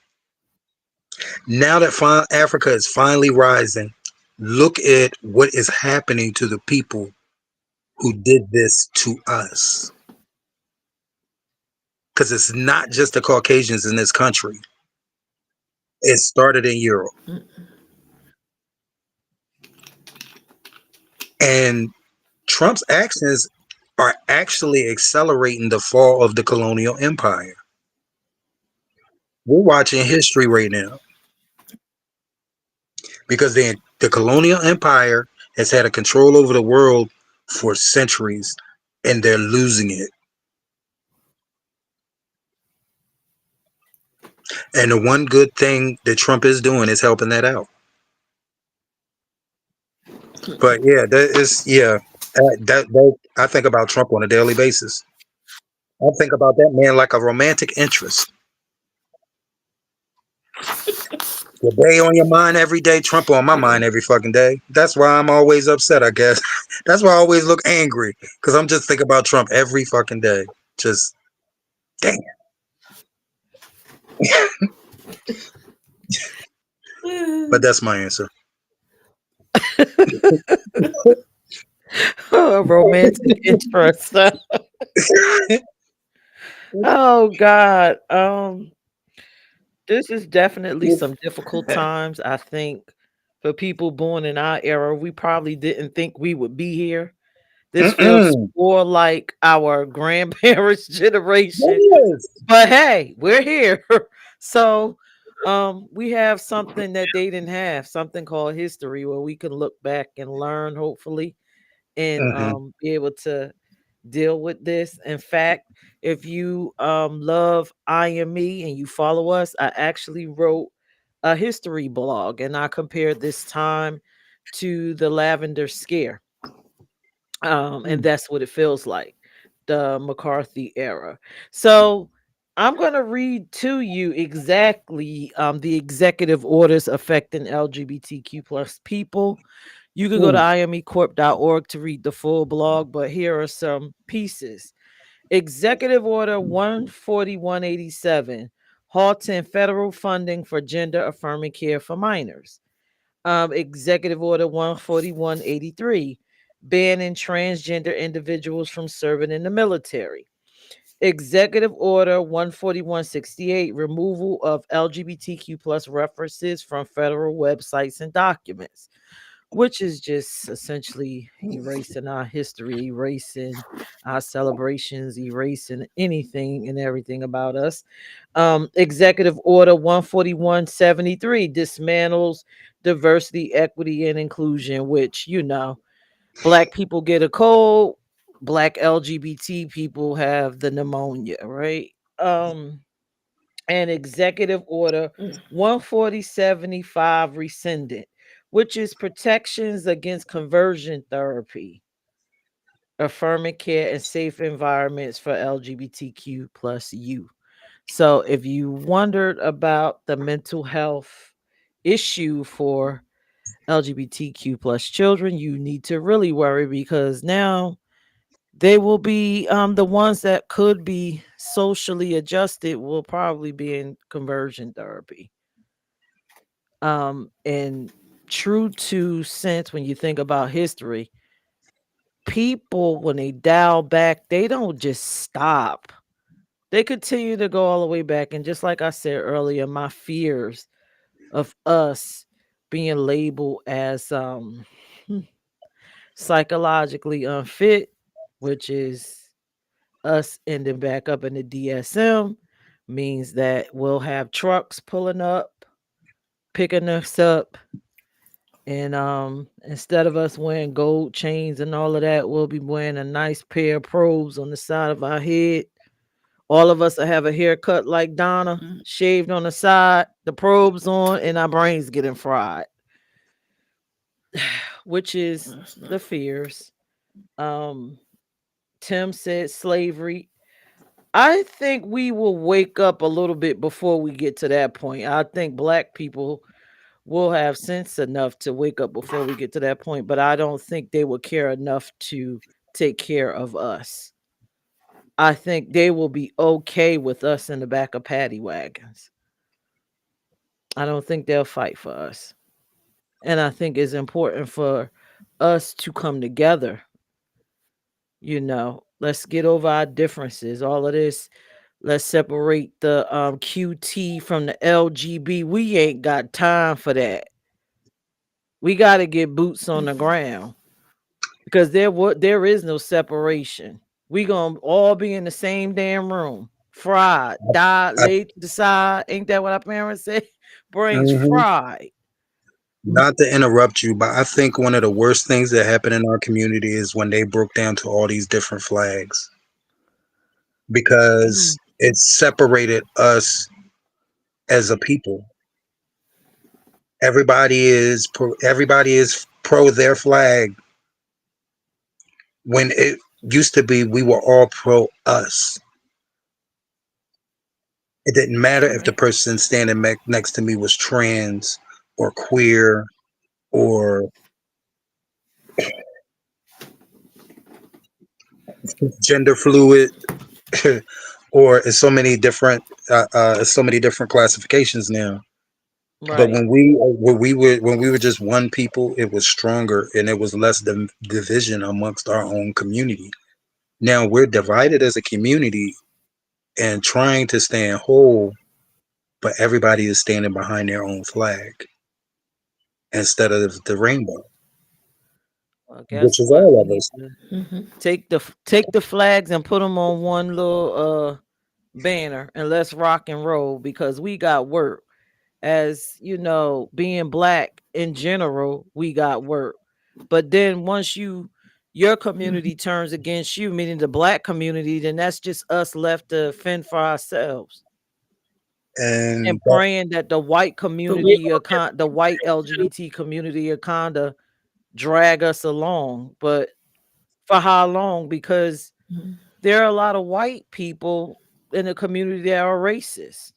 Now that Africa is finally rising, look at what is happening to the people who did this to us. Because it's not just the Caucasians in this country. It started in Europe. And Trump's actions are actually accelerating the fall of the colonial empire. We're watching history right now because the colonial empire has had a control over the world for centuries, and they're losing it. And the one good thing that Trump is doing is helping that out. But yeah, that I think about Trump on a daily basis. I think about that man like a romantic interest. Your day on your mind every day, Trump on my mind every fucking day. That's why I'm always upset, I guess. That's why I always look angry. Because I'm just thinking about Trump every fucking day. Just, damn. But that's my answer. Romantic interest. Oh God. This is definitely some difficult times. I think for people born in our era, we probably didn't think we would be here. This feels Mm-mm. more like our grandparents' generation. Yes. But hey, we're here. So we have something that they didn't have, something called history where we can look back and learn, hopefully, and Mm-hmm. be able to deal with this. In fact, if you love I Am Me and you follow us, I actually wrote a history blog and I compared this time to the Lavender Scare. And that's what it feels like, the McCarthy era. So I'm going to read to you exactly the executive orders affecting LGBTQ plus people. You can go to Mm. imecorp.org to read the full blog, but here are some pieces. Executive Order 14187, halting federal funding for gender affirming care for minors. Executive Order 14183, banning transgender individuals from serving in the military. Executive Order 14168, removal of LGBTQ plus references from federal websites and documents, which is just essentially erasing our history, erasing our celebrations, erasing anything and everything about us. Executive Order 14173 dismantles diversity, equity, and inclusion, which, Black people get a cold, Black LGBT people have the pneumonia, right? And Executive Order 14075 rescinded, which is protections against conversion therapy, affirming care and safe environments for LGBTQ plus you. So if you wondered about the mental health issue for LGBTQ plus children, you need to really worry because now they will be the ones that could be socially adjusted will probably be in conversion therapy. And true to sense, when you think about history, people when they dial back, they don't just stop. They continue to go all the way back. And just like I said earlier, my fears of us being labeled as psychologically unfit, which is us ending back up in the DSM, means that we'll have trucks pulling up, picking us up, and instead of us wearing gold chains and all of that, we'll be wearing a nice pair of probes on the side of our head. All of us will have a haircut like Donna, shaved on the side, the probes on, and our brains getting fried, which is That's the not. fears. Um, Tim said slavery. I think we will wake up a little bit before we get to that point. I think Black people will have sense enough to wake up before we get to that point, but I don't think they will care enough to take care of us. I think they will be okay with us in the back of paddy wagons. I don't think they'll fight for us. And I think it's important for us to come together. Let's get over our differences. All of this, let's separate the QT from the LGB. We ain't got time for that. We got to get boots on the ground because there is no separation. We gonna all be in the same damn room, fried, died, I, laid to the side. Ain't that what our parents say? Brains mhm. fried. Not to interrupt you, but I think one of the worst things that happened in our community is when they broke down to all these different flags because Mm. it separated us as a people. Everybody is pro their flag when it used to be we were all pro us. It didn't matter if the Right. person standing next to me was trans or queer or gender fluid, or it's so many different it's so many different classifications now. But Right. when we were just one people, it was stronger and it was less division amongst our own community. Now we're divided as a community and trying to stand whole, but everybody is standing behind their own flag instead of the rainbow, Well, which guess is what? all We of need us. to Mm-hmm. take the flags and put them on one little banner and let's rock and roll because we got work. As you know, being black in general, we got work. But then once your community turns against you, meaning the black community, then that's just us left to fend for ourselves and And that, praying that the white But we community, all the white LGBT community, will kind of drag us along. But for how long? Because get. there are a lot of white people in the community that are racist.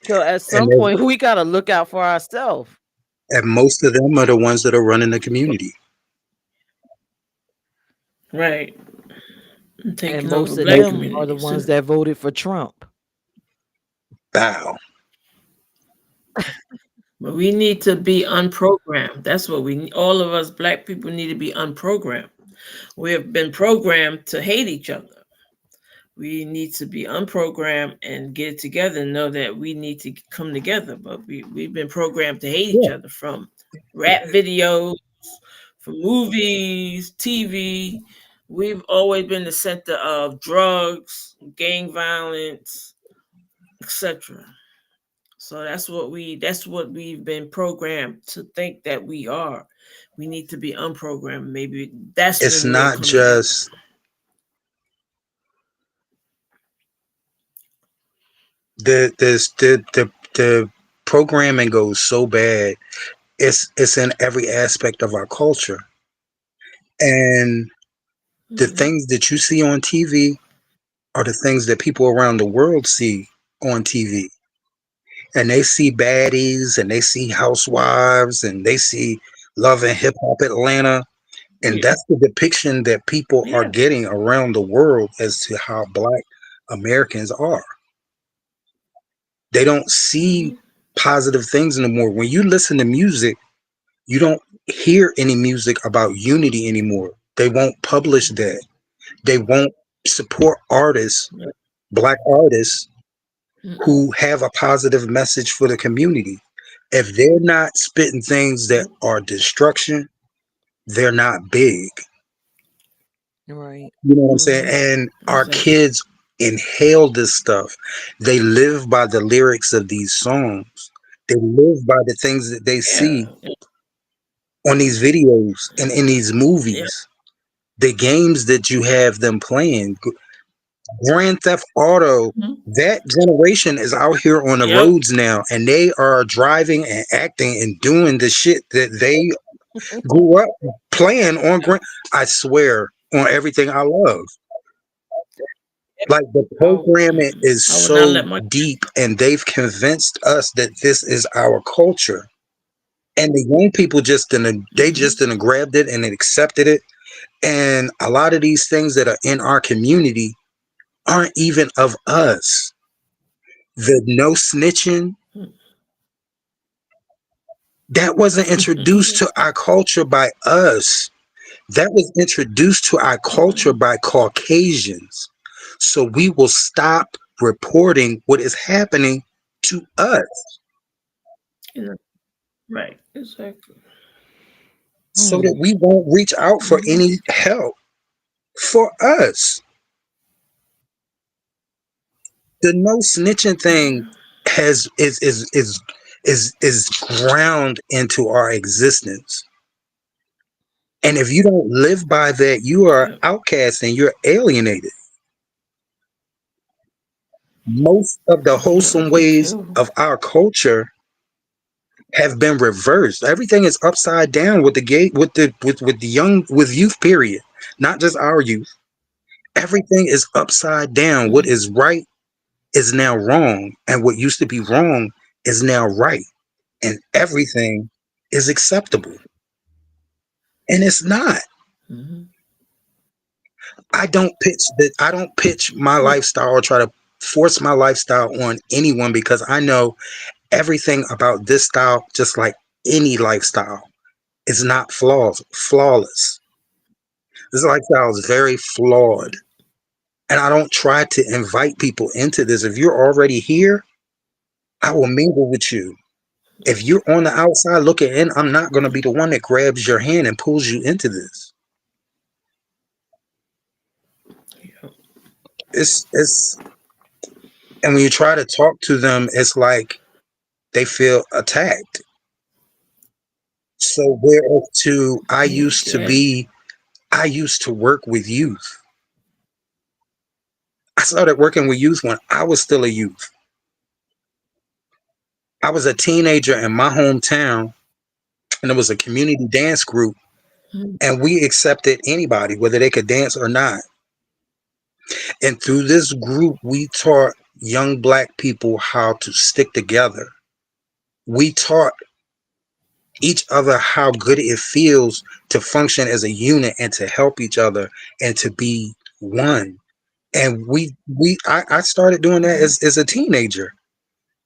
So at and some point, we got to look out for ourselves. and most of them are the ones that are running the community. Right. And Taking over most of black Most, them are the communities ones too. that voted for Trump. bow. But we need to be unprogrammed. That's what we all of us black people need to be unprogrammed. We have been programmed to hate each other. We need to be unprogrammed and get it together and know that we need to come together. But we've been programmed to hate each Yeah. other from rap videos, from movies, TV. We've always been the center of drugs, gang violence, etc. So that's what we've been programmed to think that we are. We need to be unprogrammed. Maybe that's It's when we'll not come together. just the programming goes so bad. It's in every aspect of our culture. And the Hmm. things that you see on TV are the things that people around the world see on TV. And they see baddies and they see housewives and they see Love and Hip Hop Atlanta. And Yeah, that's the depiction that people are yeah. getting around the world as to how Black Americans are. They don't see Hmm. positive things anymore. When you listen to music, you don't hear any music about unity anymore. They won't publish that. They won't support artists, Black artists, who have a positive message for the community. If they're not spitting things that are destruction, they're not big. Right. You know what I'm saying? Hmm. And our Exactly. kids inhale this stuff. They live by the lyrics of these songs. They live by the things that they see Yeah. on these videos and in these Yeah. movies. The games that you have them playing, Grand Theft Auto, Mhm. that generation is out here on the Yep. roads now and they are driving and acting and doing the shit that they grew up playing on Grand. I swear on everything I love. Like the programming is I would not so let my. deep and they've convinced us that this is our culture. And the young people they just Hmm. didn't grabbed it and accepted it. And a lot of these things that are in our community aren't even of us. The no snitching, that wasn't introduced to our culture by us. That was introduced to our culture by Caucasians. So we will stop reporting what is happening to us You know, right. Exactly. so that we won't reach out for Hmm. any help for us. The no snitching thing Yeah. has is ground into our existence. And if you don't live by that, you are Yep. outcast and you're alienated. Most of the Yeah. wholesome Me ways too. of our culture have been reversed. Everything is upside down with the gay with the young with youth period, not just our youth. Everything is upside down. What Hmm. is right is now wrong, and what used to be wrong is now right, and everything is acceptable, and it's not. Mm-hmm. I don't pitch my Yeah. lifestyle or try to force my lifestyle on anyone, because I know everything about this style, just like any lifestyle, is not flawless. This lifestyle is very flawed. Right. And I don't try to invite people into this. If you're already here, I will mingle with you. If you're on the outside looking in, I'm not going to be the one that grabs your hand and pulls you into this. Yeah. It's and when you try to talk to them, it's like they feel attacked. So whereas to Yeah. Exactly. I used to work with youth. I started working with youth when I was still a youth. I was a teenager in my hometown, and it was a community dance group, Mhm. and we accepted anybody, whether they could dance or not. And through this group, we taught young black people how to stick together. We taught each other how good it feels to function as a unit and to help each other and to be one. And I started doing that Mhm. as a teenager.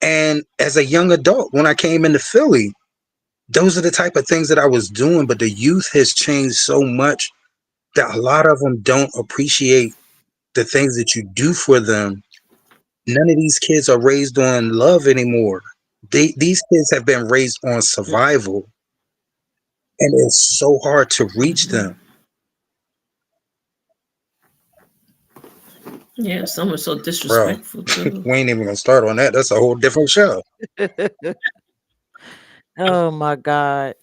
And as a young adult, when I came into Philly, those are the type of things that I was doing. But the youth has changed so much that a lot of them don't appreciate the things that you do for them. None of these kids are raised on love anymore. These kids have been raised on survival, and it's so hard to reach Mhm. them. Yeah. Some are so Bro, disrespectful too. we ain't even gonna start on that. That's a whole different show. Oh my God.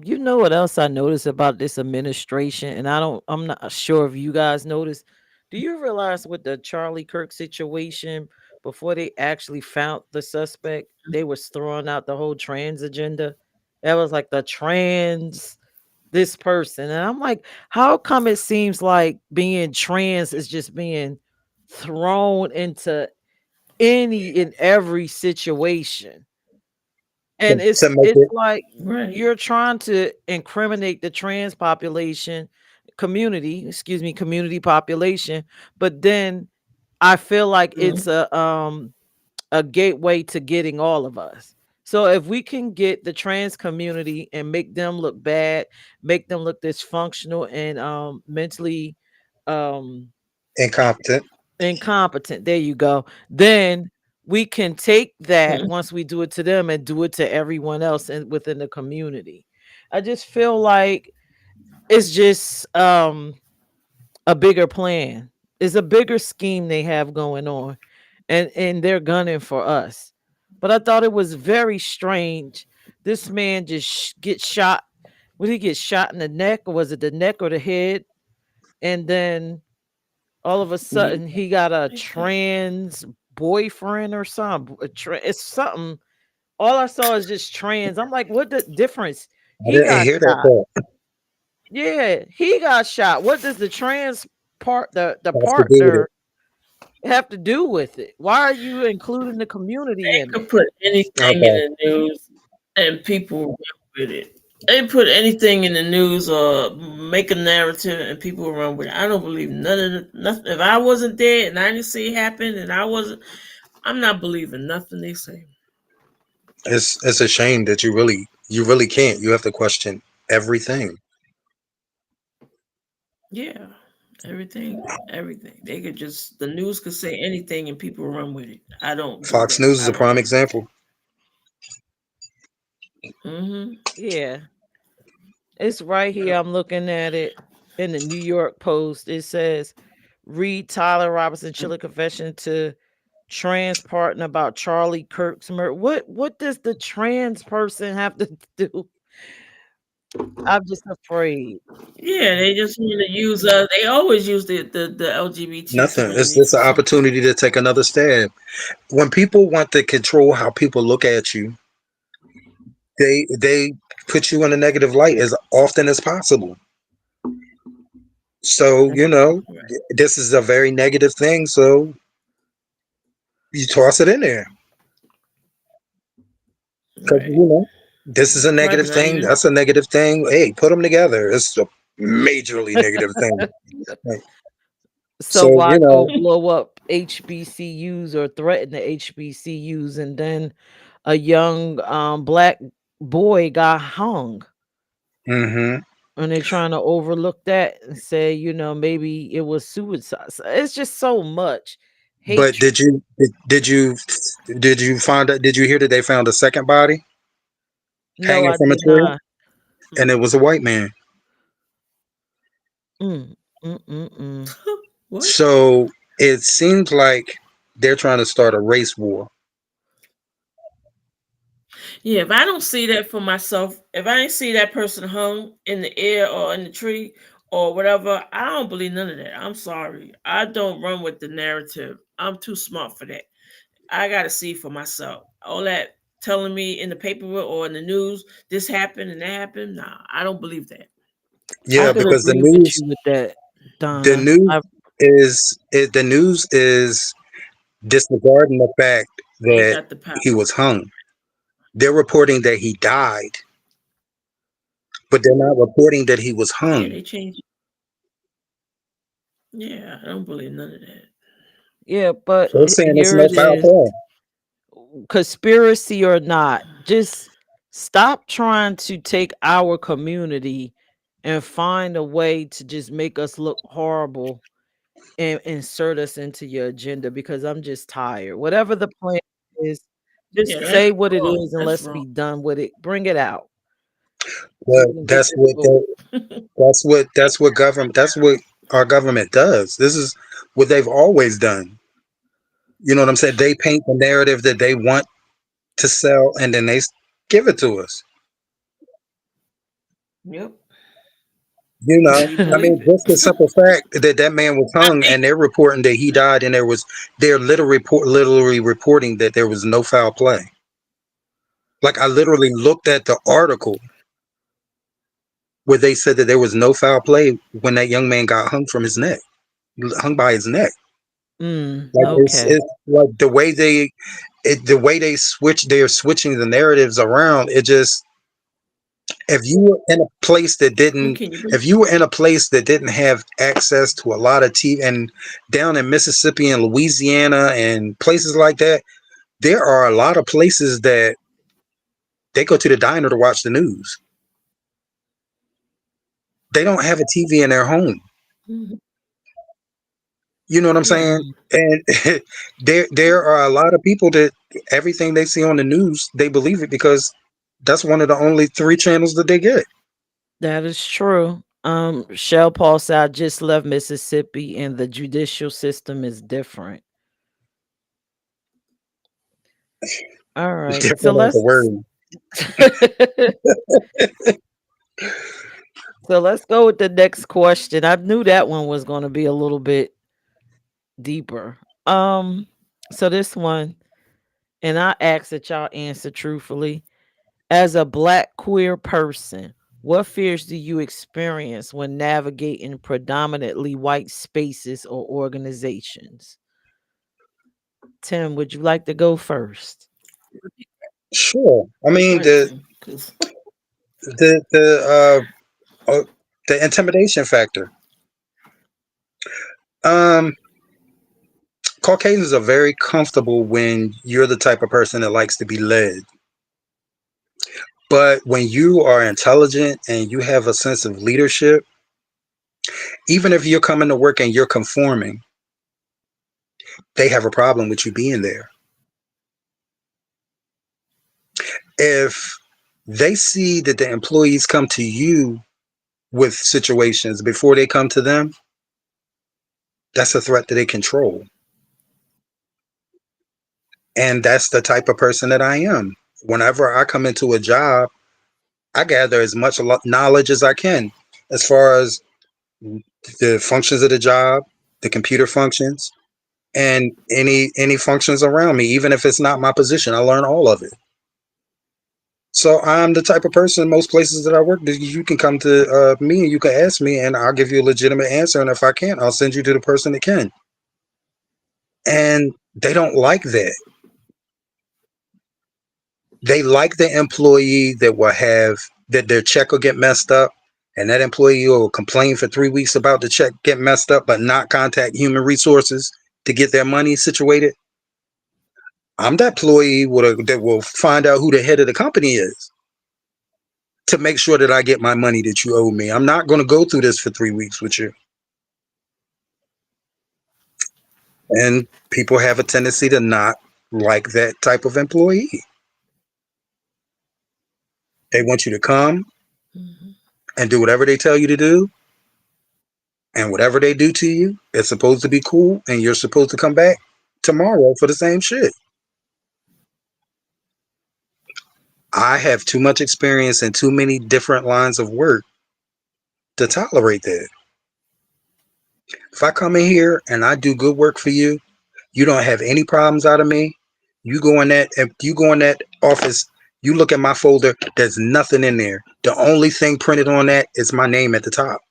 You know what else I noticed about this administration, and I'm not sure if you guys noticed. Do you realize with the Charlie Kirk situation, before they actually found the suspect, they was throwing out the whole trans agenda? That was like the trans this person. And I'm like, how come it seems like being trans is just being thrown into any and every situation? And To make it's it like Right. you're trying to incriminate the trans population community, excuse me, community population, but then I feel like Mm-hmm. it's a gateway to getting all of us. So if we can get the trans community and make them look bad, make them look dysfunctional and mentally um incompetent incompetent. There you go. Then we can take that once we do it to them and do it to everyone else within the community. I just feel like it's just a bigger plan. It's a bigger scheme they have going on, and they're gunning for us. But I thought it was very strange. This man just gets shot. Would he get shot in the neck, or was it the neck or the head? And then all of a Yeah. sudden he got a Like that. trans boyfriend or something. It's something. All I saw is just trans. I'm like, what the difference? I He didn't got hear that shot. part. Yeah, he got shot. What does the trans part, the Has to do with it. partner, have to do with it? Why are you including the community in They it? could put anything in Okay. the news and people run with it. They put anything in the news or make a narrative and people run with it. I don't believe none of the nothing. If I wasn't there and I didn't see it happen and I wasn't, I'm not believing nothing they say. It's a shame that you really can't. You have to question everything. Yeah, everything. They could just the news could say anything and people run with it. I don't do Fox that. News is I a don't prime do that. example. Mm-hmm. Yeah, it's right here. I'm looking at it in the New York Post. It says, read Tyler Robinson chilling confession to trans partner about Charlie Kirk's murder. What does the trans person have to do? I'm just afraid. Yeah, they just want to use. They always use the LGBT Nothing. It's community just for an something. opportunity to take another stab. When people want to control how people look at you, they put you in a negative light as often as possible. So, Uh, you know, Right. this is a very negative thing. So You toss it in there because Right. this is a Probably negative not thing. even. That's a negative thing. Hey, put them together. It's a majorly negative thing. Like, So so why go blow up HBCUs or threaten the HBCUs, and then a young black boy got hung, hmm and they're trying to overlook that and say, maybe it was suicide. So it's just so much But hatred. did you find out? Did you hear that they found a second body No, hanging I from a did tree, not. and it was a white man? Mm, mm, mm, mm. What? So it seems like they're trying to start a race war. Yeah, if I don't see that for myself, if I ain't see that person hung in the air or in the tree or whatever, I don't believe none of that. I'm sorry. I don't run with the narrative. I'm too smart for that. I gotta see for myself. All that telling me in the paper or in the news, this happened and that happened. Nah, I don't believe that. I Yeah, could because the agree with news, you with that, the Donna. news the news is disregarding the fact They that got the power. he was hung. They're reporting that he died, but they're not reporting that he was Yeah, hung. they changed. Yeah, I don't believe none of that. Yeah, but They're saying it's here no it foul is. play. Conspiracy or not, just stop trying to take our community and find a way to just make us look horrible and insert us into your agenda, because I'm just tired. Whatever the plan is, Yeah, just that's say what it wrong. is and That's let's wrong. be done with it. Bring it out so But we can get this over. that's what our government does. This is what they've always done. You know what I'm saying? They paint the narrative that they want to sell, and then give it to us. Yep. And we I believe mean, it. just the simple fact that that man was hung, and they're reporting that he died, and they're literally reporting that there was no foul play. Like, I literally looked at the article where they said that there was no foul play when that young man got hung from his neck, hung by his neck. Like, Okay. it's like the way they're switching the narratives around. It just, if you were in a place that Who didn't can you believe? if you were in a place that didn't have access to a lot of TV, and down in Mississippi and Louisiana and places like that, there are a lot of places that they go to the diner to watch the news. They don't have a TV in their home. Mhm. You know what I'm saying? Mm-mm. And there are a lot of people that everything they see on the news, they believe it because that's one of the only three channels that they get. That is true. Shell Paul said, I just left Mississippi and the judicial system is different. All It's right. So different as a let's word. so let's go with the next question. I knew that one was going to be a little bit deeper. So this one, and I ask that y'all answer truthfully. As a black queer person, what fears do you experience when navigating predominantly white spaces or organizations? Tim, would you like to go first? Sure. I The mean, question, because the the intimidation factor. Um, Caucasians are very comfortable when you're the type of person that likes to be led. But when you are intelligent and you have a sense of leadership, even if you're coming to work and you're conforming, they have a problem with you being there. If they see that the employees come to you with situations before they come to them, that's a threat that they control. And that's the type of person that I am. Whenever I come into a job, I gather as much knowledge as I can as far as the functions of the job, the computer functions, and any functions around me. Even if it's not my position, I learn all of it. So I'm the type of person, most places that I work, that you can come to me and you can ask me, and I'll give you a legitimate answer. And if I can't, I'll send you to the person that can. And they don't like that. They like the employee that will have that their check will get messed up, and that employee will complain for 3 weeks about the check get messed up, but not contact human resources to get their money situated. I'm that employee that will find out who the head of the company is to make sure that I get my money that you owe me. I'm not going to go through this for 3 weeks with you. And people have a tendency to not like that type of employee. They want you to come Mhm. and do whatever they tell you to do, and whatever they do to you, it's supposed to be cool, and you're supposed to come back tomorrow for the same shit. I have too much experience in too many different lines of work to tolerate that. If I come in here and I do good work for you, you don't have any problems out of me. You go in that office, you look at my folder, there's nothing in there. The only thing printed on that is my name at the top.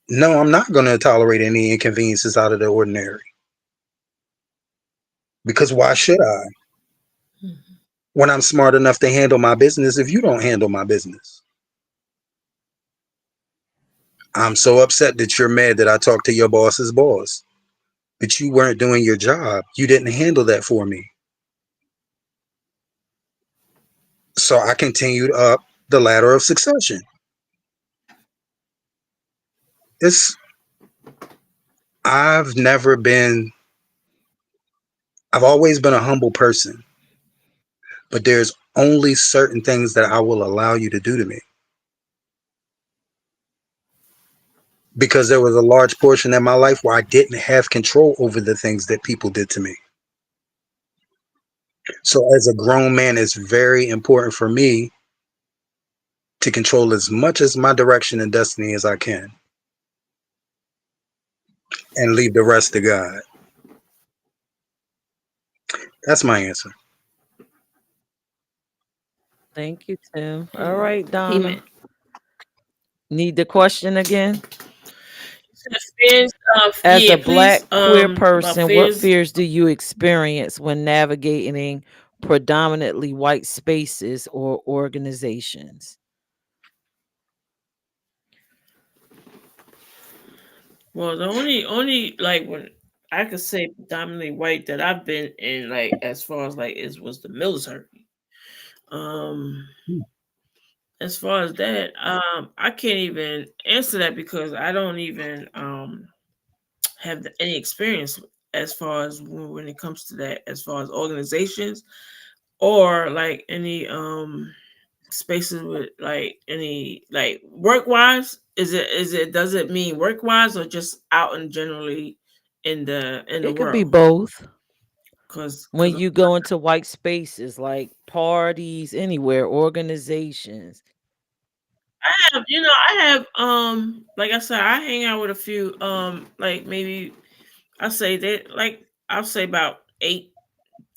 No, I'm not going to tolerate any inconveniences out of the ordinary. Because why should I? Mhm. When I'm smart enough to handle my business if you don't handle my business? I'm so upset that you're mad that I talked to your boss's boss, but you weren't doing your job. You didn't handle that for me. So I continued up the ladder of succession. It's I've never been I've always been a humble person, but there's only certain things that I will allow you to do to me because there was a large portion in my life where I didn't have control over the things that people did to me. So as a grown man, it's very important for me to control as much as my direction and destiny as I can and leave the rest to God. That's my answer. Thank you, Tim. All Amen. right, Amen. Donna. Need the question again? So fears, As yeah, a please, black queer about person, what fears. fears do you experience when navigating predominantly white spaces or organizations? Well, the only like when I could say predominantly white that I've been in, like as far as like is was the military. Um, as far as that, I can't even answer that because I don't even have any experience as far as when it comes to that, as far as organizations or like any spaces with like any like work wise. Is it does it mean work wise or just out and generally in the It could be world? both. When Because you go into white spaces like parties, anywhere, organizations. I have like I said, I hang out with a few like maybe I say that like I'll say about 8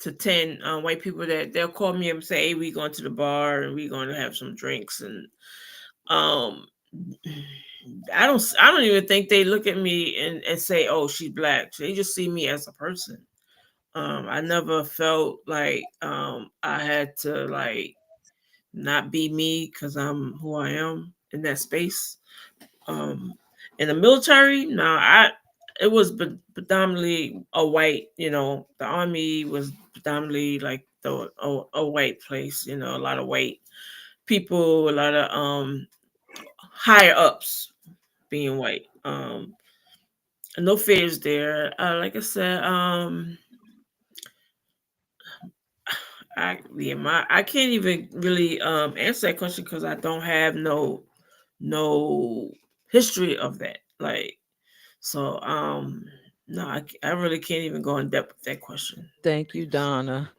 to 10 white people that they'll call me up and say, "Hey, we going to the bar and we going to have some drinks." And um, I don't even think they look at me and say, "Oh, she's black." They just see me as a person. I never felt like I had to like not be me because I'm who I am in that space. Um, in the military, no, it was predominantly a white. The army was predominantly like a white place. A lot of white people, a lot of higher ups being white. No fears there. Like I said, I can't even really answer that question because I don't have no history of that. Like so, no, I really can't even go in depth with that question. Thank you, Donna.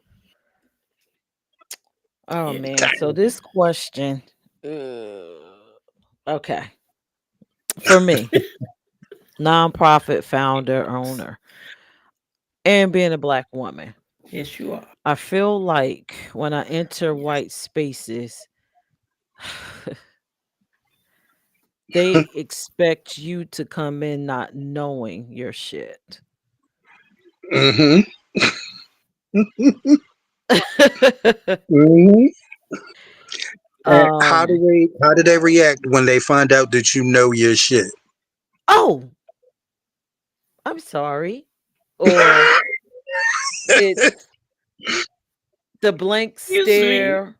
Oh Yeah. man, so this question, okay, for me, nonprofit founder, owner, and being a black woman, Yes, you are. I feel like when I enter white spaces, They expect you to come in not knowing your shit. Mm-hmm. Mm-hmm. And um how do they react when they find out that you know your shit? oh, I'm sorry. Or it's the blank Excuse me. stare,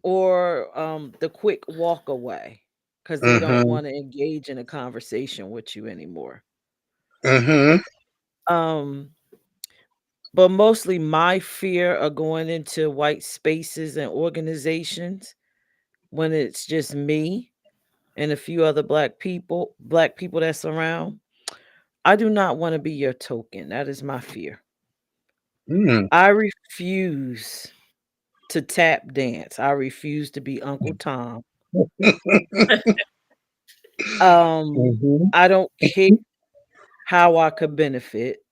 or the quick walk away because they don't Mm-hmm. want to engage in a conversation with you anymore. Mm-hmm. um but mostly my fear of going into white spaces and organizations when it's just me and a few other black people that's around. I do not want to be your token. That is my fear. Mm. I refuse to tap dance. I refuse to be Uncle Tom. Mm-hmm. I don't care how I could benefit.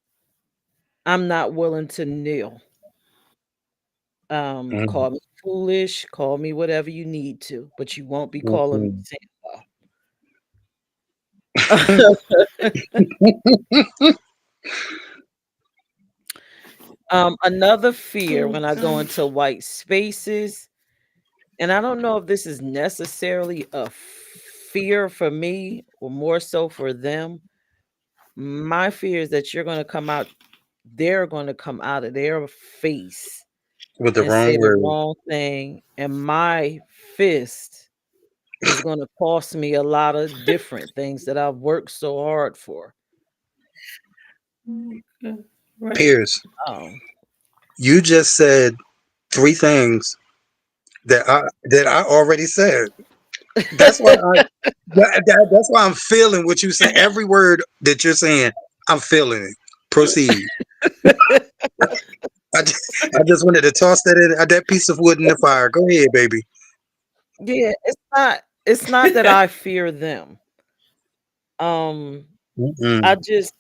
I'm not willing to kneel. Call me foolish, call me whatever you need to, but you won't be calling me Mm-hmm. Santa. Another fear Oh when I go into gosh. white spaces, and I don't know if this is necessarily a fear for me or more so for them. My fear is that they're going to come out of their face With the and wrong say the word. wrong thing, and my fist is going to cost me a lot of different things that I've worked so hard for. Oh, God. Right. Piers, Um, you just said three things that I already said. That's why that's why I'm feeling what you saying. Every word that you're saying, I'm feeling it. Proceed. I just wanted to toss that piece of wood in the fire. Go ahead, baby. yeah, it's not that I fear them. Um, I Mm-mm. just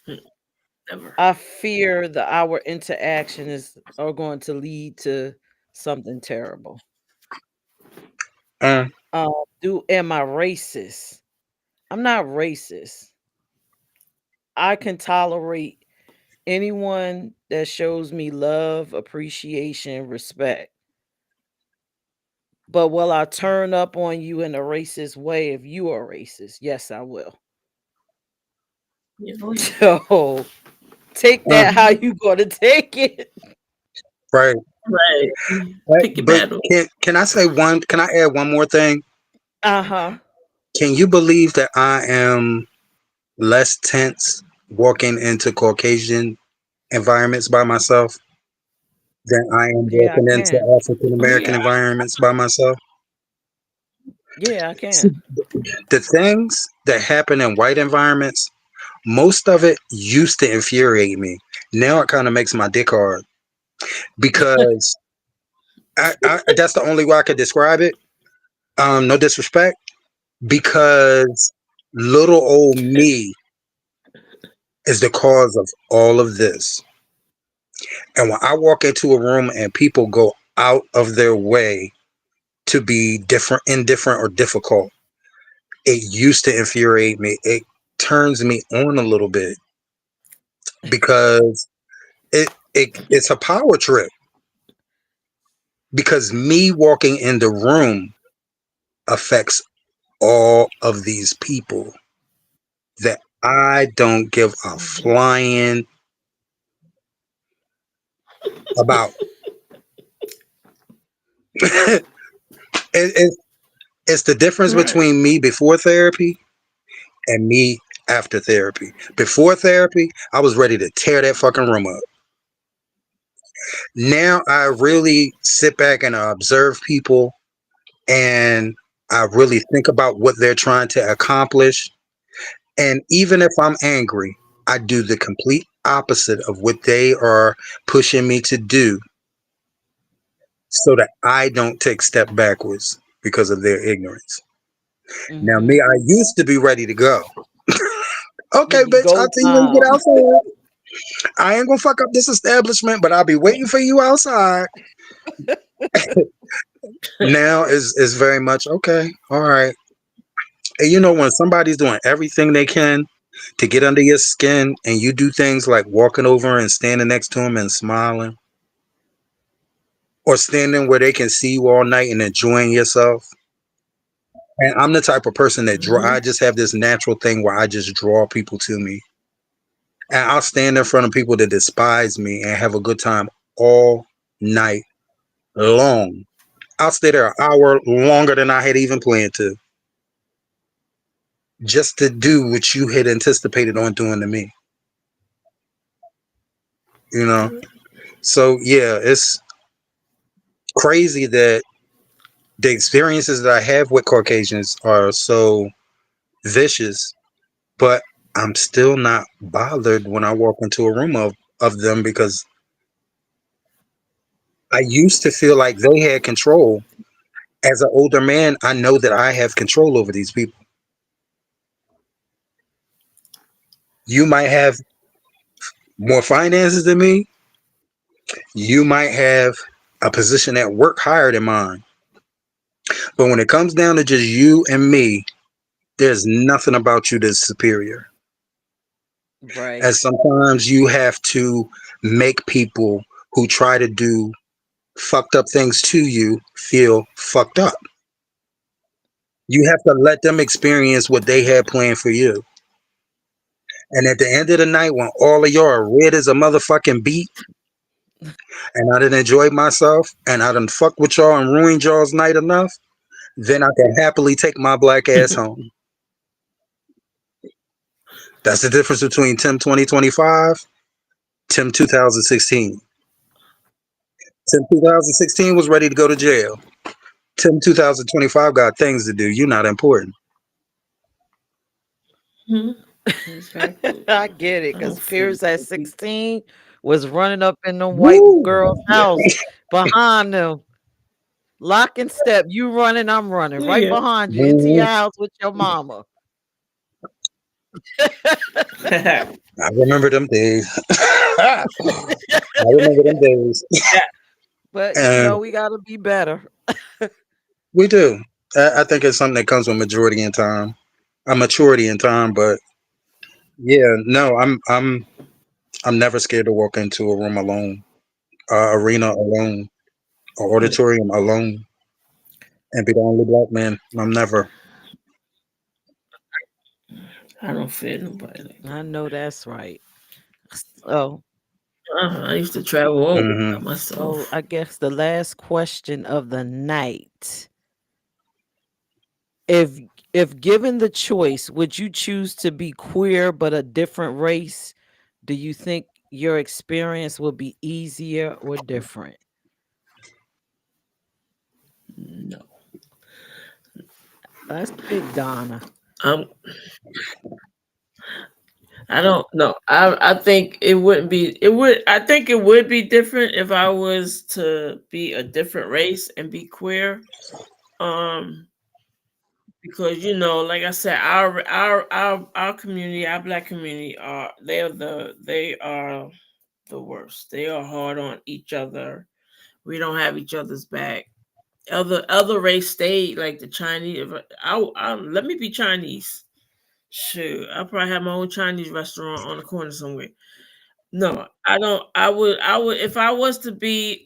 Never. I fear that our interaction is are going to lead to something terrible. Uh, Am I racist? I'm not racist. I can tolerate anyone that shows me love, appreciation, respect. But will I turn up on you in a racist way if you are racist? Yes, I will. Yeah, oh yeah. So take uh, that how you gonna take it. right. Right. Right. Pick your But battle. can I say one? Can I add one more thing? Uh-huh. Can you believe that I am less tense walking into Caucasian environments by myself than I am Yeah, I walking into can. African Oh American yeah. environments by myself? Yeah, I See, can. the things that happen in white environments, most of it used to infuriate me. Now it kind of makes my dick hard because that's the only way I could describe it. No disrespect, because little old me is the cause of all of this. And when I walk into a room and people go out of their way to be different, indifferent, or difficult, it used to infuriate me. It turns me on a little bit because it's a power trip. Because me walking in the room affects all of these people that I don't give a Mhm. flying about. it, it, it's the difference Right. between me before therapy and me after therapy. Before therapy, I was ready to tear that fucking room up. Now I really sit back and I observe people and I really think about what they're trying to accomplish. And even if I'm angry, I do the complete opposite of what they are pushing me to do so that I don't take step backwards because of their ignorance. Now, me, Mhm. I used to be ready to go. Okay, Give you bitch, I'll go see you when you get time. outside. I ain't gonna fuck up this establishment, but I'll be waiting for you outside. Now is very much okay. All right. And you know, when somebody's doing everything they can to get under your skin, and you do things like walking over and standing next to them and smiling, or standing where they can see you all night and enjoying yourself. And I'm the type of person that I Hmm. just have this natural thing where I just draw people to me. And I'll stand in front of people that despise me and have a good time all night long. I'll stay there an hour longer than I had even planned to, just to do what you had anticipated on doing to me. You know? So yeah, it's crazy that the experiences that I have with Caucasians are so vicious, but I'm still not bothered when I walk into a room of them, because I used to feel like they had control. As an older man, I know that I have control over these people. You might have more finances than me. You might have a position at work higher than mine. But when it comes down to just you and me, there's nothing about you that's superior. Right. And sometimes you have to make people who try to do fucked up things to you feel fucked up. You have to let them experience what they had planned for you. And at the end of the night, when all of y'all are red as a motherfucking beat, and I done enjoyed myself, and I done fucked with y'all and ruined y'all's night enough, then I can happily take my black ass home. That's the difference between Tim 2025, Tim 2016. Tim 2016 was ready to go to jail. Tim 2025 got things to do. You're not important. Hmm. Exactly. I get it I because don't fit Pierce at with people. 16 was running up in the white Woo! girl's house behind them. Lock and step. You running, I'm running. Right Yeah. behind you into your Mhm. house with your mama. I remember them days. I remember them days. Yeah. But And we gotta be better. we do. I think it's something that comes with maturity in time. A maturity in time, but yeah, no, I'm never scared to walk into a room alone, arena alone, or auditorium alone, and be the only black man. I'm never. I don't fit nobody like I that. know that's right. So, I used to travel all by Hmm. so myself. I guess the last question of the night. If if given the choice, would you choose to be queer but a different race? Do you think your experience will be easier or different? No. Let's pick Donna. I'm I don't know. I think it wouldn't be it would I think it would be different if I was to be a different race and be queer. Um because like I said, our community, our black community they are the worst. They are hard on each other. We don't have each other's back. Other race stay like the Chinese. Let me be Chinese. Shoot, I probably have my own Chinese restaurant on the corner somewhere. No, I don't. I would if I was to be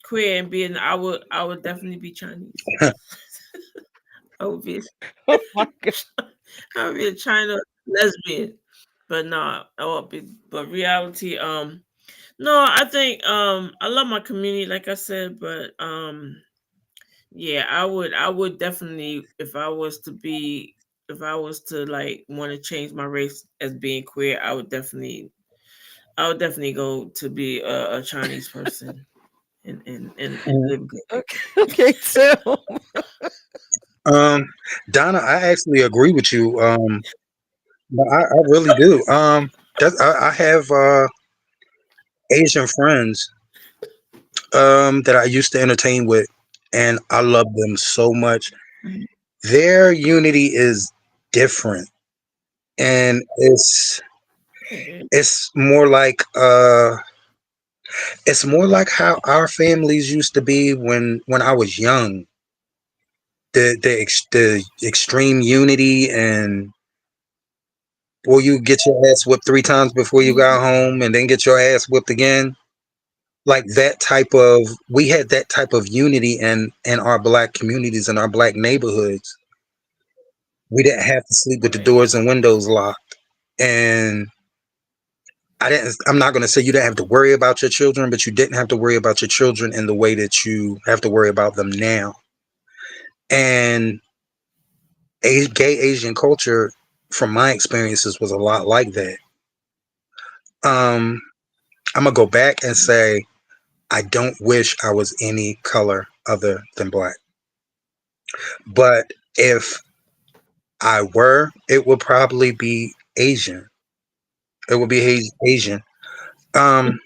queer and being I would definitely be Chinese. I would be Oh my god. I would be a China lesbian. But no, but reality no, I think I love my community like I said, but yeah, I would definitely if I was to like want to change my race as being queer, I would definitely go to be a Chinese person and live good. Okay, okay, too. Um, Donna, I actually agree with you. No, I really do. I have Asian friends that I used to entertain with, and I love them so much. Their unity is different, and Okay. it's more like how our families used to be when I was young. the extreme unity, and will you get your ass whipped 3 times before you got home and then get your ass whipped again? Like that type of, we had that type of unity in our black communities and our black neighborhoods. We didn't have to sleep with the Right. doors and windows locked. And I'm not going to say you didn't have to worry about your children, but you didn't have to worry about your children in the way that you have to worry about them now. And gay Asian culture, from my experiences, was a lot like that. Um, I'm gonna go back and say I don't wish I was any color other than black. But if I were, it would probably be Asian. It would be Asian. Um,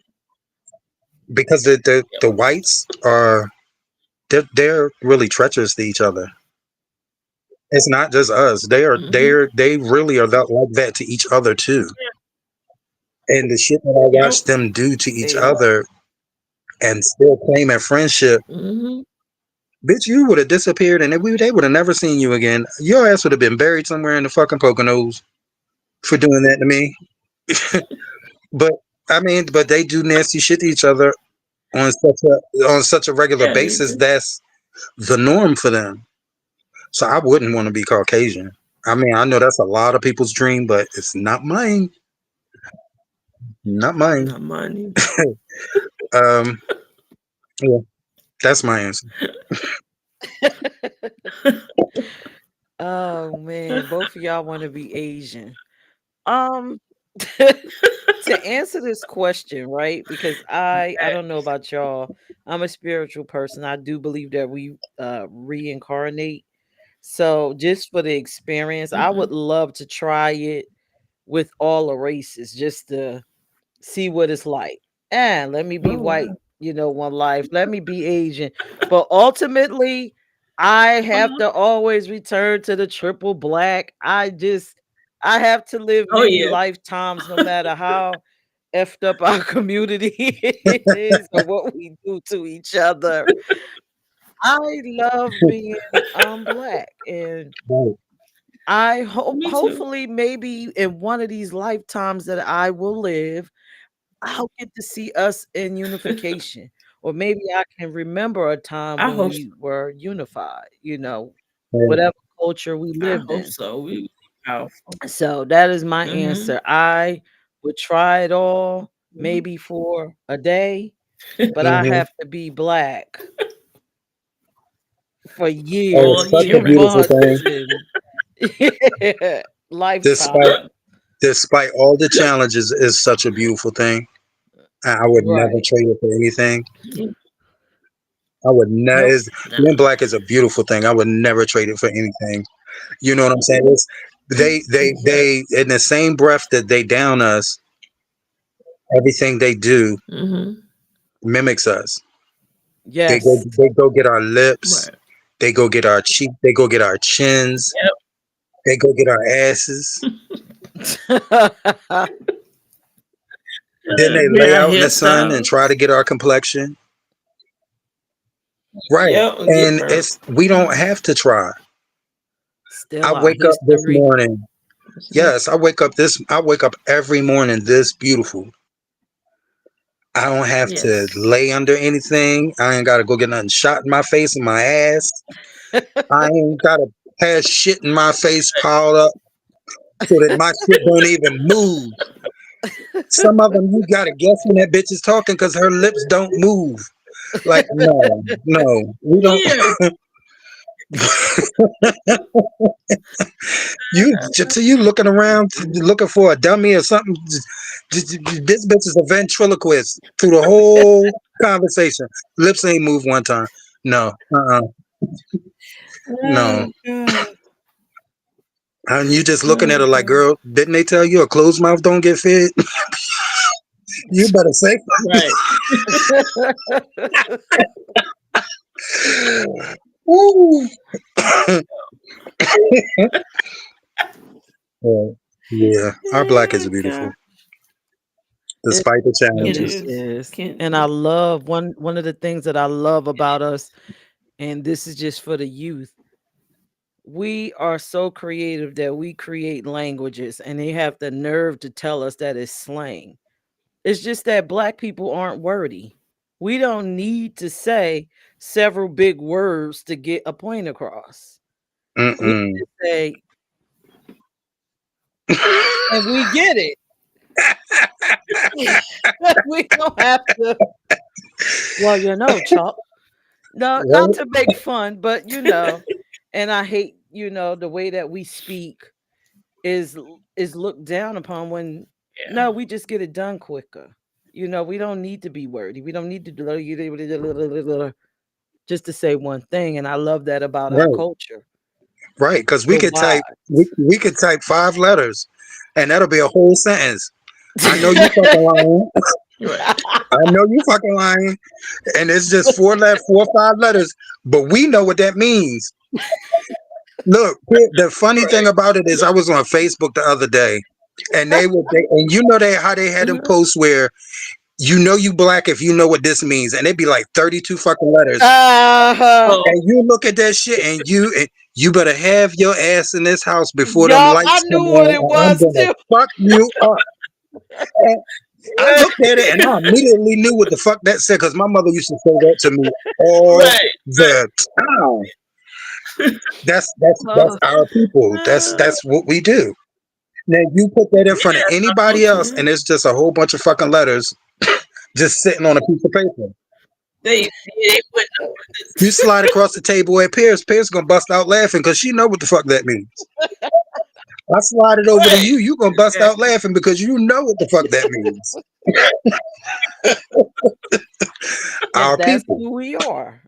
because the whites are, they're really treacherous to each other. It's not just us. They really are like that to each other too. And the shit that I Yep. watched them do to each They are. other and still claiming friendship, bitch, you would have disappeared and they would have never seen you again. Your ass would have been buried somewhere in the fucking Poconos for doing that to me. But I mean, but they do nasty shit to each other on such a regular Yeah, they basis. do. That's the norm for them. So I wouldn't want to be Caucasian. I mean, I know that's a lot of people's dream, but it's not mine. Not mine. Not money. Um, yeah, that's my answer. Oh man, both of y'all want to be Asian. Um to answer this question, right? Because I don't know about y'all. I'm a spiritual person. I do believe that we reincarnate. So just for the experience, I would love to try it with all the races just to see what it's like. And let me be Oh white, wow. one life. Let me be Asian. But ultimately, I have to always return to the triple black. I have to live Oh many yeah. lifetimes no matter how effed up our community is or what we do to each other. I love being black, and Right. I hope Me too. hopefully maybe in one of these lifetimes that I will live, I'll get to see us in unification. Or maybe I can remember a time I when hope so. we were unified, Right. whatever culture we I lived hope in. so. We would be powerful. So that is my Mm-hmm. answer. I would try it all, maybe for a day, but I Hmm. have to be black for Oh, All it's years such year a and round. beautiful months thing. and Despite lifetime. despite all the challenges, it's such a beautiful thing. I would never Right. trade it for anything. I would never. Nope. Being Nah. black is a beautiful thing. I would never trade it for anything. You know what I'm saying? Exactly. They in the same breath that they down us, everything they do Mm-hmm. mimics us. Yes. They go get our lips. Right. They go get our cheek. They go get our chins. Yep. They go get our asses. Then they Get lay our out in the sun and try to hairstyles. get our complexion. Right. Yep. And get And burnt. it's we don't have to try. I Still our wake up this history. morning. Yes, I wake up every morning this beautiful. I don't have to Yes. lay under anything. I ain't gotta go get nothing shot in my face and my ass. I ain't gotta have shit in my face piled up so that my shit don't even move. Some of them you gotta guess when that bitch is talking because her lips don't move. Like no, we don't. Yeah. You looking around looking for a dummy or something. This bitch is a ventriloquist through the whole conversation. Lips ain't moved one time. No, no. Oh God. And you just looking at Oh her like, God. girl, didn't they tell you a closed mouth don't get fed? You better say. Right. Woo. Yeah, yeah, our black is Oh beautiful, God. It despite the It really challenges. is. is. Can't. And I love one of the things that I love about us, and this is just for the youth. We are so creative that we create languages and they have the nerve to tell us that it's slang. It's just that black people aren't wordy. We don't need to say several big words to get a point across. We Mm-mm. just say, and we get it. We don't have to, well, Chuck. No, not Right, to make fun, but and I hate, the way that we speak is looked down upon when Yeah. no, we just get it done quicker. We don't need to be wordy. We don't need to do just to say one thing. And I love that about our right, culture. right. Because The why. we could type 5 letters, and that'll be a whole sentence. I know you fucking lying. Right. I know you fucking lying, and it's just 4 or 5 letters, but we know what that means. Look, the funny thing Right. about it is, I was on Facebook the other day, and and how they had them Mhm. posts where you black if you know what this means, and it'd be like 32 fucking letters, Uh-huh. Oh, and you look at that shit, and you better have your ass in this house before them Yup, I lights come knew what on, it or I'm was gonna too. fuck you up. And I looked at it and I immediately knew what the fuck that said because my mother used to say that to me all right. the time. That's Oh, our people. That's what we do. Now you put that in We front of had anybody else, something and too. it's just a whole bunch of fucking letters just sitting on a piece of paper. They wouldn't You slide across the table at Peirce, Peirce gonna bust out laughing because she know what the fuck that means. I slide it over to right. you, you gonna bust out Exactly. laughing because you know what the fuck that means. and Our that's people, who we are.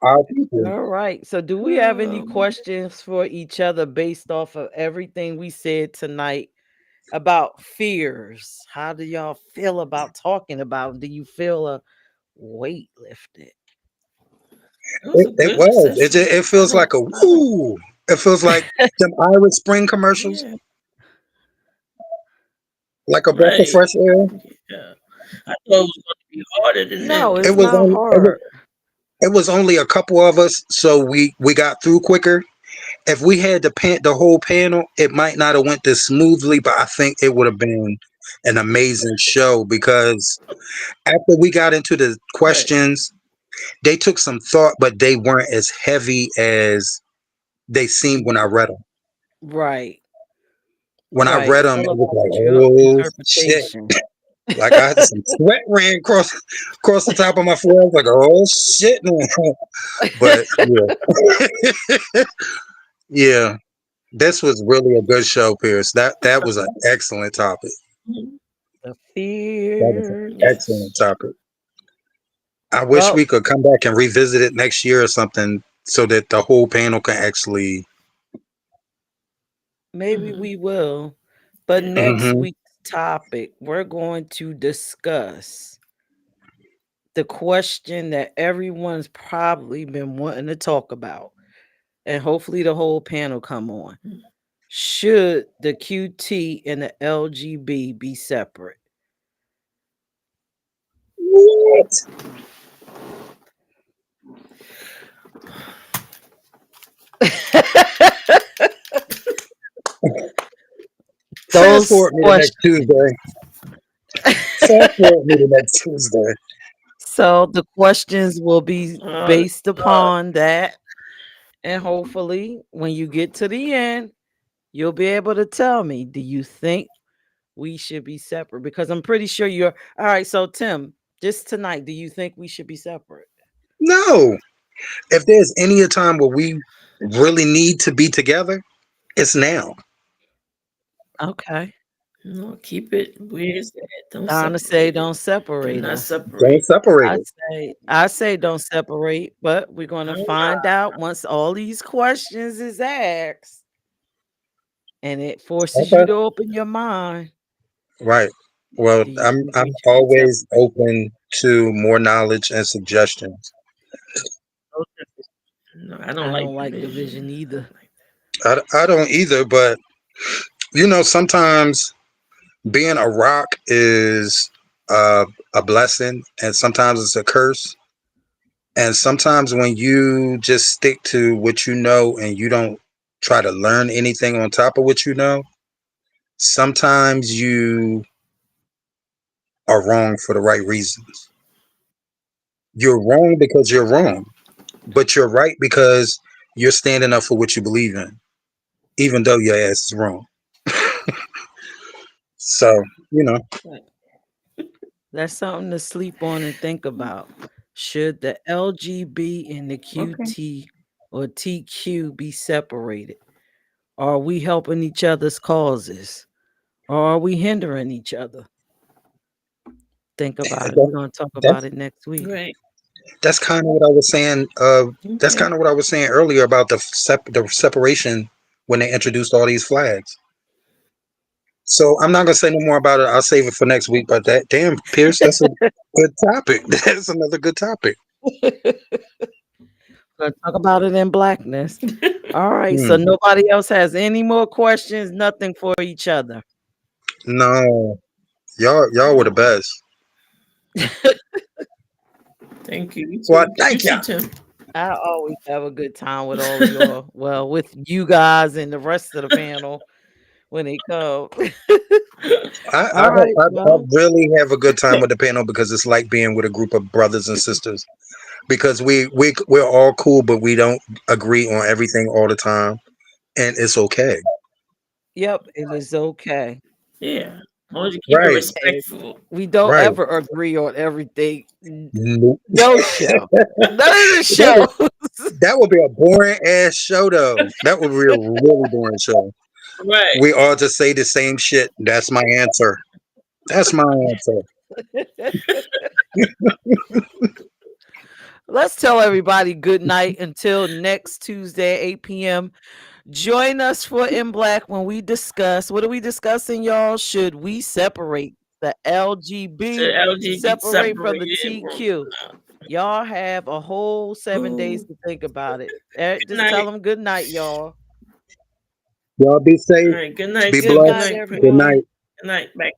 our people. All right. So, do we have any Um, questions for each other based off of everything we said tonight about fears? How do y'all feel about talking about 'em? Do you feel a weight lifted? it was It, a it good was. session. It feels like a I don't. woo. It feels like them Irish Spring commercials, Yeah. like a breath of Right. fresh air. Yeah. I thought it was going to be harder than that, No, It it's but was not only hard. it was only a couple of us, so we got through quicker. If we had the whole panel, it might not have went this smoothly, but I think it would have been an amazing show because after we got into the right. questions, they took some thought, but they weren't as heavy as they seemed when I read them. Right. When I Right. read It's them, all it was about your like, oh shit! interpretation. Like I had some sweat ran across the top of my forehead. I was like, oh shit, man. But yeah, yeah. This was really a good show, Pierce. That was an excellent topic. Mhm. The That was an fears. excellent Yes. topic. I wish we Well, could come back and revisit it next year or something so that the whole panel can actually. maybe Hmm. we will. But Yeah. next Hmm. week's topic, we're going to discuss the question that everyone's probably been wanting to talk about. And hopefully the whole panel come on. Should the QT and the LGB be separate? What? Fast Those forward me to next questions. Tuesday. Fast forward me to next Tuesday. So the questions will be Uh, based uh, upon that. And hopefully, when you get to the end, you'll be able to tell me, do you think we should be separate? Because I'm pretty sure you're all right. So, Tim, just tonight, do you think we should be separate? No. If there's any time where we really need to be together, it's now. Okay. no, keep it where it's at. Don't Donna say separate it. don't Do separate not us. Don't separate. separate I it. say don't separate, but we're gonna Oh, find out once all these questions is asked and it forces you Okay. to open your mind. Right. Well, Do you think I'm we should be always separate? open to more knowledge and suggestions. no separation. No, I don't I like don't like division. division I either. don't like I don't either, but sometimes being a rock is a blessing, and sometimes it's a curse. And sometimes when you just stick to what you know and you don't try to learn anything on top of what you know, sometimes you are wrong for the right reasons. You're wrong because you're wrong, but you're right because you're standing up for what you believe in, even though your ass is wrong. So, you know, Right. That's something to sleep on and think about. Should the LGB and the Okay. QT or TQ be separated? Are we helping each other's causes? Or are we hindering each other? Think about it. We're that, going to talk about that's it next week. Right. that's kind of what I was saying. That's Okay. kind of what I was saying earlier about the separation when they introduced all these flags. So I'm not gonna say no more about it. I'll save it for next week. But that damn Pierce, that's a good topic. That's another good topic. Gonna talk about it in blackness. All right. So Hmm. nobody else has any more questions, nothing for each other. No, y'all were the best. Thank you. You Well, too. You thank you. too, Tim. I always have a good time with all of y'all. Well, with you guys and the rest of the panel when they come. All right. I Well, really have a good time with the panel because it's like being with a group of brothers and sisters. Because we're all cool, but we don't agree on everything all the time, and it's okay. yep, it is okay. Yeah. As long as you keep it Right, And respectful. we don't right. ever agree on everything. Nope. No show. None of the That would shows. that would be a boring ass show though. That would be a really boring show. Right. We all just say the same shit. That's my answer. That's my answer. Let's tell everybody good night until next Tuesday, 8 p.m. Join us for In Black when we discuss. What are we discussing, y'all? Should we separate the The LGB LGBT separate from the separated. TQ? Y'all have a whole 7 days Ooh. to think about it. Good Just tell night. them good night, y'all. Y'all be All safe. right. Good night, Be Good Tim. Good blessed. night, night, Good Prince. everyone. night. Good night. Back.